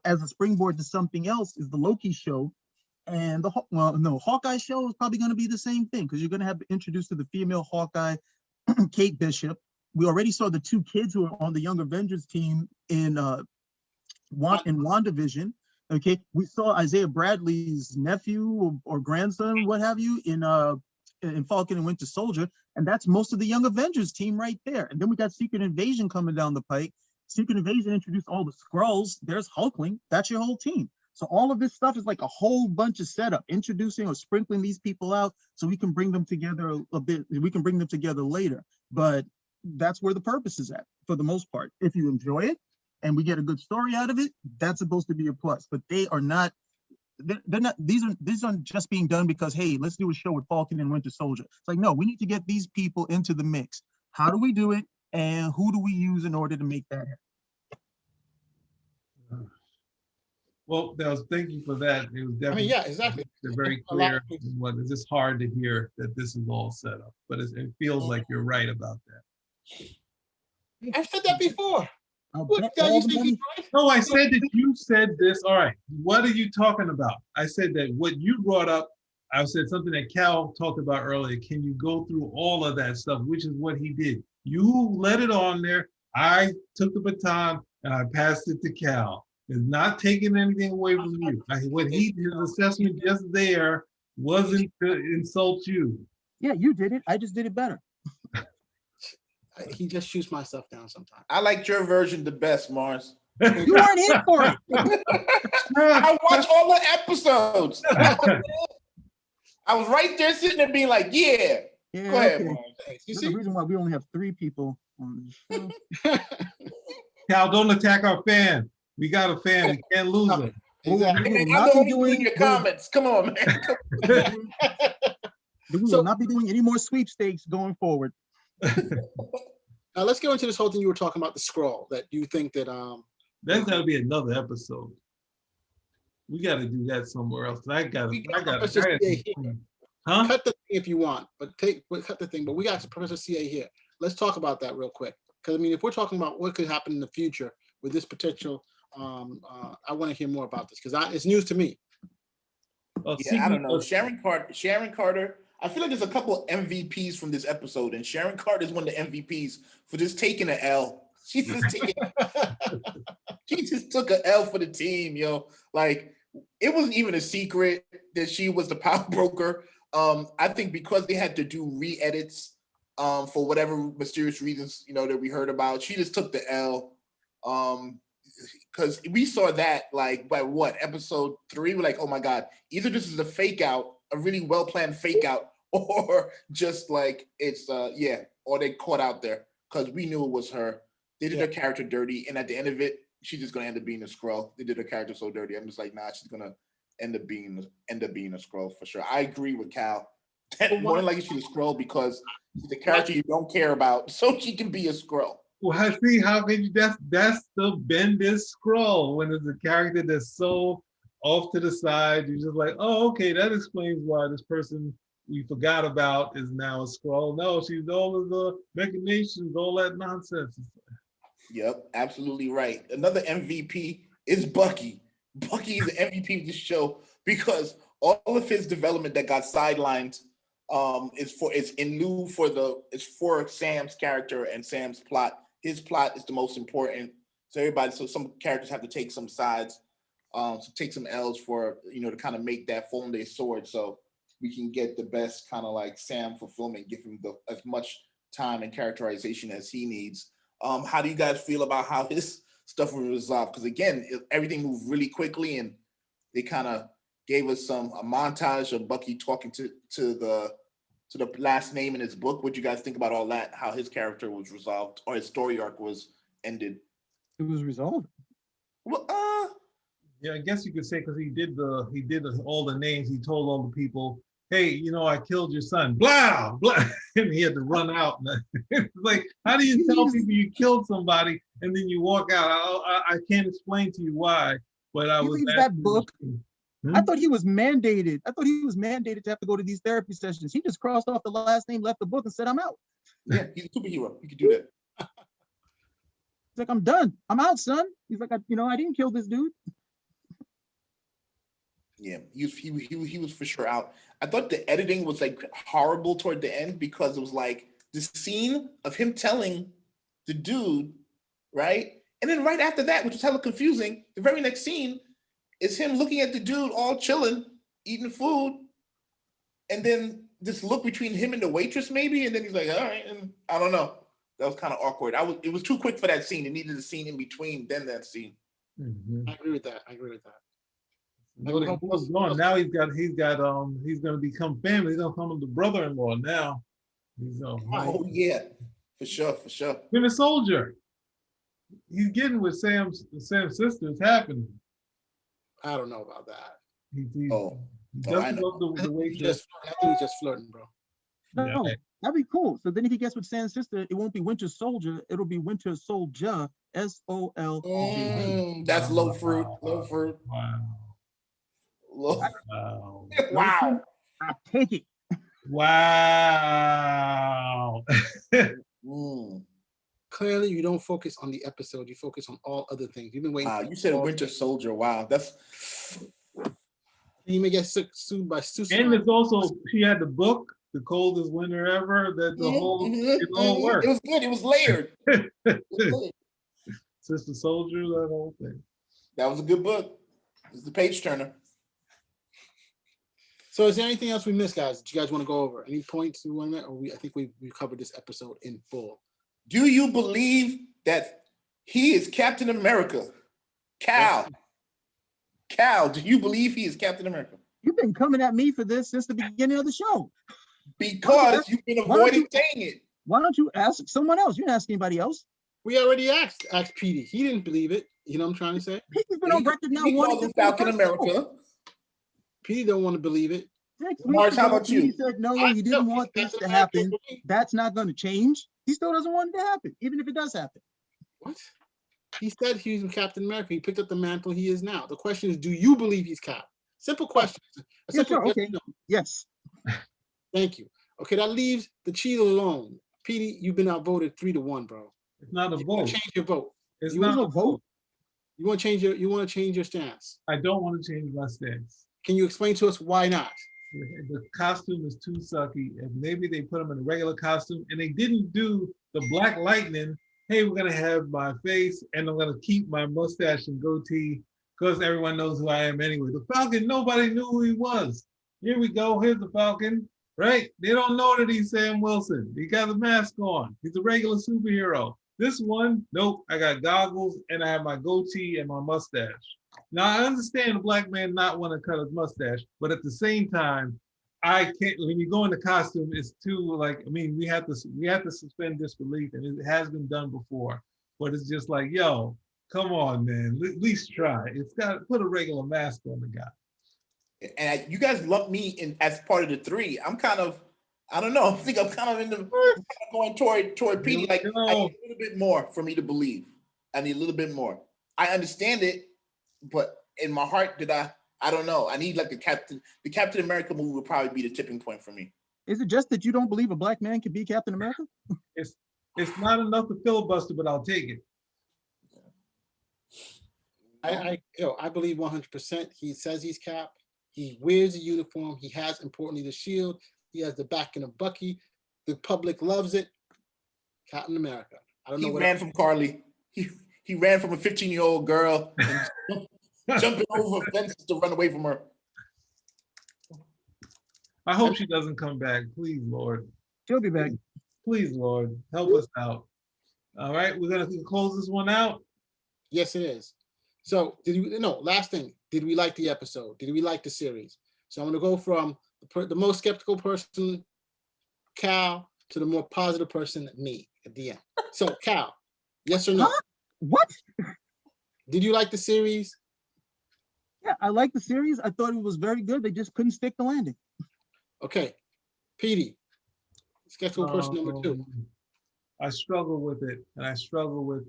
as a springboard to something else is the Loki show. And Hawkeye show is probably going to be the same thing because you're going to have introduced to the female Hawkeye, Kate Bishop. We already saw the 2 kids who are on the Young Avengers team in WandaVision. Okay, we saw Isaiah Bradley's nephew or grandson, what have you, in Falcon and Winter Soldier, and that's most of the Young Avengers team right there. And then we got Secret Invasion coming down the pike. Secret Invasion introduced all the Skrulls. There's Hulkling. That's your whole team. So all of this stuff is like a whole bunch of setup, introducing or sprinkling these people out so we can bring them together a bit. We can bring them together later. But that's where the purpose is at for the most part. If you enjoy it and we get a good story out of it, that's supposed to be a plus. But they are not. They're not. These aren't just being done because, hey, let's do a show with Falcon and Winter Soldier. It's like, no, we need to get these people into the mix. How do we do it, and who do we use in order to make that happen? Well, thank you for that. It was definitely, yeah, exactly. Very clear. It's just hard to hear that this is all set up, but it feels like you're right about that. I've said that before. No, I said that you said this. All right, what are you talking about? I said that what you brought up, I said something that Cal talked about earlier. Can you go through all of that stuff, which is what he did. You let it on there. I took the baton and I passed it to Cal. It's not taking anything away from you. His assessment just there wasn't to insult you. Yeah, you did it. I just did it better. He just shoots myself down sometimes. I liked your version the best, Mars. You weren't here for it. I watched all the episodes. I was right there sitting there being like, yeah. Go ahead, Mars. You That's see? the reason why we only have 3 people on the show. Cal, don't attack our fan. We got a fan. We can't lose him. Exactly. We will I'm not the be only one in your comments. Come on, man. We will not be doing any more sweepstakes going forward. Now let's go into this whole thing you were talking about, the scroll, that you think that That's got to be another episode. We got to do that somewhere else. Let's just stay here. Huh? Cut the thing if you want, but cut the thing. But we got Professor CA here. Let's talk about that real quick. Because I mean, if we're talking about what could happen in the future with this potential, I want to hear more about this because it's news to me. Yeah, I don't know. Sharon Carter. I feel like there's a couple of MVPs from this episode, and Sharon Carter is one of the MVPs for just taking an L. She just took an L for the team, yo. Like, it wasn't even a secret that she was the power broker. I think because they had to do re-edits for whatever mysterious reasons, that we heard about, she just took the L. Because we saw that like by episode 3, we're like, oh my God, either this is a fake out, a really well-planned fake out, or just like it's or they caught out there because we knew it was her. They did her character dirty, and at the end of it, she's just gonna end up being a Skrull. They did her character so dirty. I'm just like, nah, she's gonna end up being a Skrull for sure. I agree with Cal. More than likely she's a Skrull because she's a character you don't care about, so she can be a Skrull. Well, I see how can you that's the Bendis Skrull when it's a character that's so off to the side. You're just like, oh, okay, that explains why this person we forgot about is now a Skrull. No, she's all of the machinations, all that nonsense. Yep, absolutely right. Another MVP is Bucky. Bucky is the MVP of the show because all of his development that got sidelined is for Sam's character and Sam's plot. His plot is the most important. So some characters have to take some sides, take some L's for to kind of make that form their sword, so we can get the best kind of like Sam fulfillment, give him as much time and characterization as he needs. How do you guys feel about how his stuff was resolved? Because again, everything moved really quickly, and they kind of gave us a montage of Bucky talking to the last name in his book. What do you guys think about all that? How his character was resolved or his story arc was ended? It was resolved. Well, yeah, I guess you could say because he did all the names. He told all the people, hey, I killed your son, blah, blah. And he had to run out. It's like, how do you tell people you killed somebody and then you walk out? I can't explain to you why, but I was that book. I thought he was mandated. To have to go to these therapy sessions. He just crossed off the last name, left the book, and said, I'm out. Yeah, he's a superhero. He could do that. He's like, I'm done. I'm out, son. He's like, I didn't kill this dude. Yeah, he was for sure out. I thought the editing was like horrible toward the end because it was like the scene of him telling the dude, right? And then right after that, which was hella confusing, the very next scene is him looking at the dude all chilling, eating food, and then this look between him and the waitress maybe, and then he's like, all right, and I don't know. That was kind of awkward. It was too quick for that scene. It needed a scene in between, then that scene. Mhm. I agree with that. He was gone. Now he's gonna become family. He's gonna come the brother-in-law now. He's Oh yeah, for sure. been a soldier. He's getting with Sam's sister. It's happening. I don't know about that. He Oh, I doesn't know. love the waitress. I think he's just flirting, bro. Yeah. No, that'd be cool. So then if he gets with Sam's sister, it won't be Winter Soldier. It'll be Winter Soldier. SOLJ. That's low fruit. Wow. Low. Wow. Wow. I take it. Wow. Mm. Clearly, you don't focus on the episode. You focus on all other things. You've been waiting. Wow, you said Winter Soldier. Wow, that's You may get sued by Susan. And it's also, she had the book, The Coldest Winter Ever, that the whole, it all worked. It was good. It was layered. It was layered. Sister Soldier, that whole thing. That was a good book. It's the page turner. So, is there anything else we missed, guys? Do you guys want to go over any points we want to make? Or I think we covered this episode in full. Do you believe that he is Captain America? Cal, do you believe he is Captain America? You've been coming at me for this since the beginning of the show. Because you've been avoiding saying it. Why don't you ask someone else? You didn't ask anybody else. We already asked Petey. He didn't believe it. You know what I'm trying to say? Petey's been on record now. He calls him Falcon America. Petey don't want to believe it. 6 Mars, weeks how ago, about you? He said no, he didn't want this to happen. That's not going to change. He still doesn't want it to happen, even if it does happen. What? He said he was Captain America. He picked up the mantle he is now. The question is, do you believe he's Cap? Simple question. Yeah, sure, okay. Yes. Thank you. Okay, that leaves the Cheetah alone. Petey, you've been outvoted 3-1, bro. It's not a You want vote. to change your vote. It's You not want a vote. You want to change your stance. I don't want to change my stance. Can you explain to us why not? The costume is too sucky. And maybe they put him in a regular costume and they didn't do the Black Lightning. Hey, we're gonna have my face and I'm gonna keep my mustache and goatee because everyone knows who I am anyway. The Falcon, nobody knew who he was. Here we go, here's the Falcon, right? They don't know that he's Sam Wilson. He got the mask on. He's a regular superhero. This one, nope, I got goggles and I have my goatee and my mustache. Now I understand a black man not want to cut his mustache, but at the same time, I can't. When you go in the costume, it's too like. I mean, we have to suspend disbelief, and it has been done before. But it's just like, yo, come on, man. At least try. It's got to put a regular mask on the guy. And you guys lump me in as part of the three. I'm kind of, I don't know. I think I'm kind of in the going toward Petey. Like I need a little bit more for me to believe. I need a little bit more. I understand it, but in my heart, I don't know. I need like the Captain America movie would probably be the tipping point for me. Is it just that you don't believe a black man can be Captain America? It's not enough to filibuster, but I'll take it. I believe 100%. He says he's Cap. He wears a uniform. He has, importantly, the shield. He has the backing of Bucky. The public loves it. Captain America. I don't know. He ran from Carly. He ran from a 15-year-old girl and jumping over fences to run away from her. I hope she doesn't come back. Please, Lord. She'll be back. Please, Lord, help us out. All right, we're gonna close this one out. Yes, it is. So, last thing. Did we like the episode? Did we like the series? So I'm going to go from the most skeptical person, Cal, to the more positive person, me, at the end. So, Cal, yes or no? Huh? What? Did you like the series? Yeah, I like the series. I thought it was very good. They just couldn't stick the landing. Okay. Petey, skeptical person number 2. I struggle with it, and I struggle with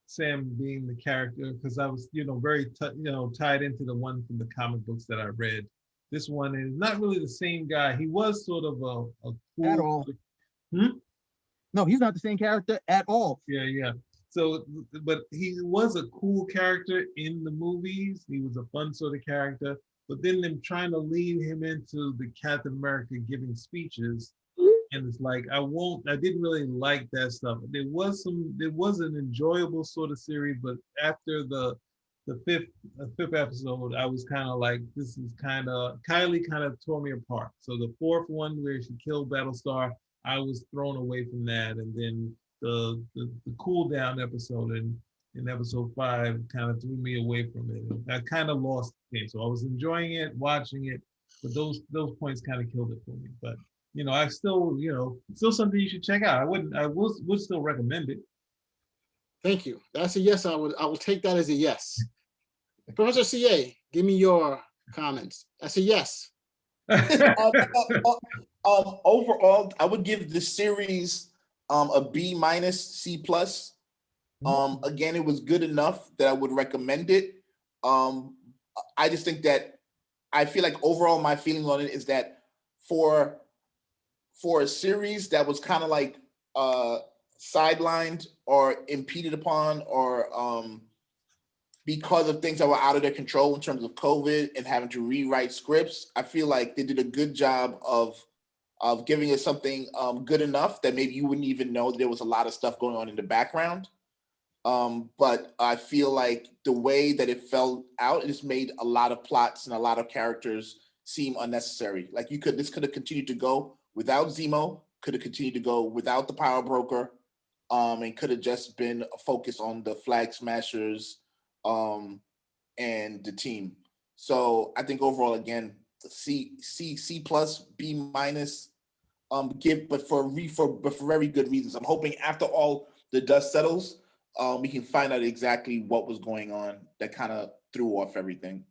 Sam being the character because I was, very tied into the one from the comic books that I read. This one is not really the same guy. He was sort of a cool. At all. No, he's not the same character at all. Yeah. So, but he was a cool character in the movies. He was a fun sort of character. But then them trying to lead him into the Captain America giving speeches, and it's like I didn't really like that stuff. There was an enjoyable sort of series, but after the fifth episode, I was kind of like, this is kind of Kylie kind of tore me apart. So the fourth one where she killed Battlestar, I was thrown away from that, and then the cool down episode in episode 5 kind of threw me away from it. I kind of lost the game. So I was enjoying it, watching it, but those points kind of killed it for me. But I still, still something you should check out. I would still recommend it. Thank you. That's a yes. I will take that as a yes. Professor CA, give me your comments. That's a yes. Overall, I would give the series a B minus, C plus. Again, it was good enough that I would recommend it. I just think that I feel like overall my feeling on it is that for a series that was kind of like sidelined or impeded upon or because of things that were out of their control in terms of COVID and having to rewrite scripts, I feel like they did a good job of giving us something good enough that maybe you wouldn't even know that there was a lot of stuff going on in the background. But I feel like the way that it fell out, it just made a lot of plots and a lot of characters seem unnecessary. Like this could have continued to go without Zemo, could have continued to go without the Power Broker, and could have just been focused on the Flag Smashers and the team. So I think overall, again, C plus, B minus, but for very good reasons. I'm hoping after all the dust settles, we can find out exactly what was going on that kind of threw off everything.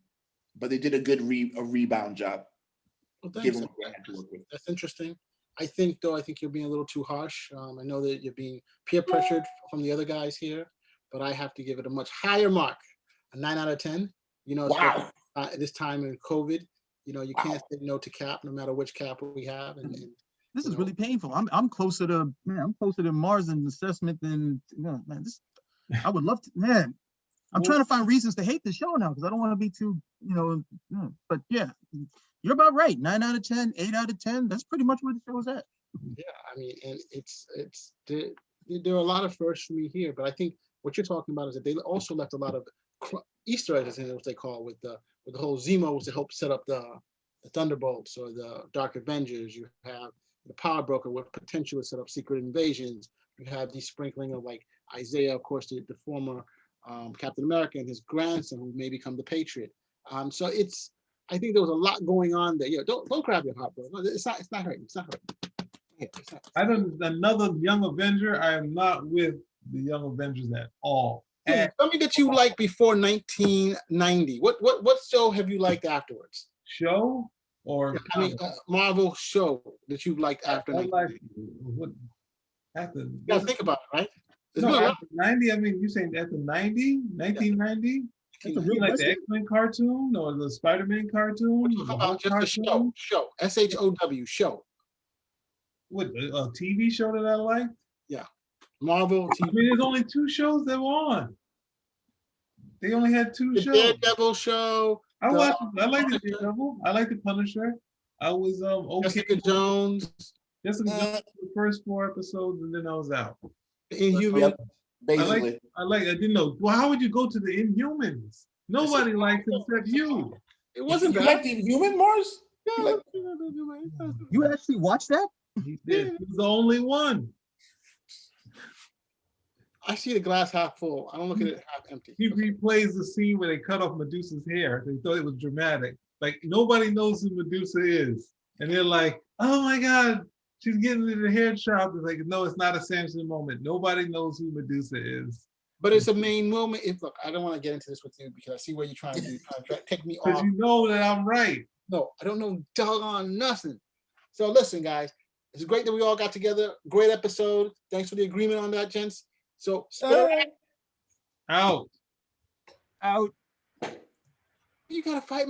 But they did a good rebound job. Well, thanks. That's interesting. I think you're being a little too harsh. I know that you're being peer pressured from the other guys here, but I have to give it a much higher mark, a 9 out of 10. Wow. At this time in COVID, you can't say no to Cap, no matter which Cap we have. And this is really painful. I'm closer to Mars in assessment than man. I would love to, man. I'm trying to find reasons to hate the show now because I don't want to be too, but yeah, you're about right. 9 out of 10, 8 out of 10. That's pretty much where the show is at. Yeah, I mean, and there are a lot of firsts for me here, but I think what you're talking about is that they also left a lot of Easter eggs, in what they call with the whole Zemo was to help set up the Thunderbolts or the Dark Avengers. You have the Power Broker with potential to set up secret invasions. You have the sprinkling of like Isaiah, of course, the former Captain America and his grandson who may become the Patriot. So I think there was a lot going on there. Don't grab your heart, bro. No, it's not hurting. It's not hurting. Yeah, it's not. Another Young Avenger. I am not with the Young Avengers at all. Something that you liked before 1990. What show have you liked afterwards? Show or Marvel show that you liked after 1990. After, you gotta think about it, right? After 90, I mean, you saying after 90, 1990? You like the X-Men cartoon or the Spider-Man cartoon? Just a show. SHOW, show. What, a TV show that I like? Yeah. Marvel TV. I mean, there's only 2 shows that were on. They only had 2 shows. Daredevil show. I like the Daredevil. I like the Punisher. I was okay. Jessica Jones. Jessica Jones the first 4 episodes, and then I was out. Inhuman. Basically. I didn't know. Well, how would you go to the Inhumans? Nobody likes it except you. It wasn't bad. You like the Inhuman, Mars? Yeah, you actually watched that? He did. He was the only one. I see the glass half full. I don't look at it half empty. He replays the scene where they cut off Medusa's hair. They thought it was dramatic. Like, nobody knows who Medusa is. And they're like, oh my God, she's getting to the hair shop. It's like, no, it's not a Samson moment. Nobody knows who Medusa is. But it's a main moment. Look, I don't want to get into this with you because I see where you're trying to do. Trying to take me off. Because you know that I'm right. No, I don't know doggone nothing. So listen, guys, it's great that we all got together. Great episode. Thanks for the agreement on that, gents. So out. You gotta fight me.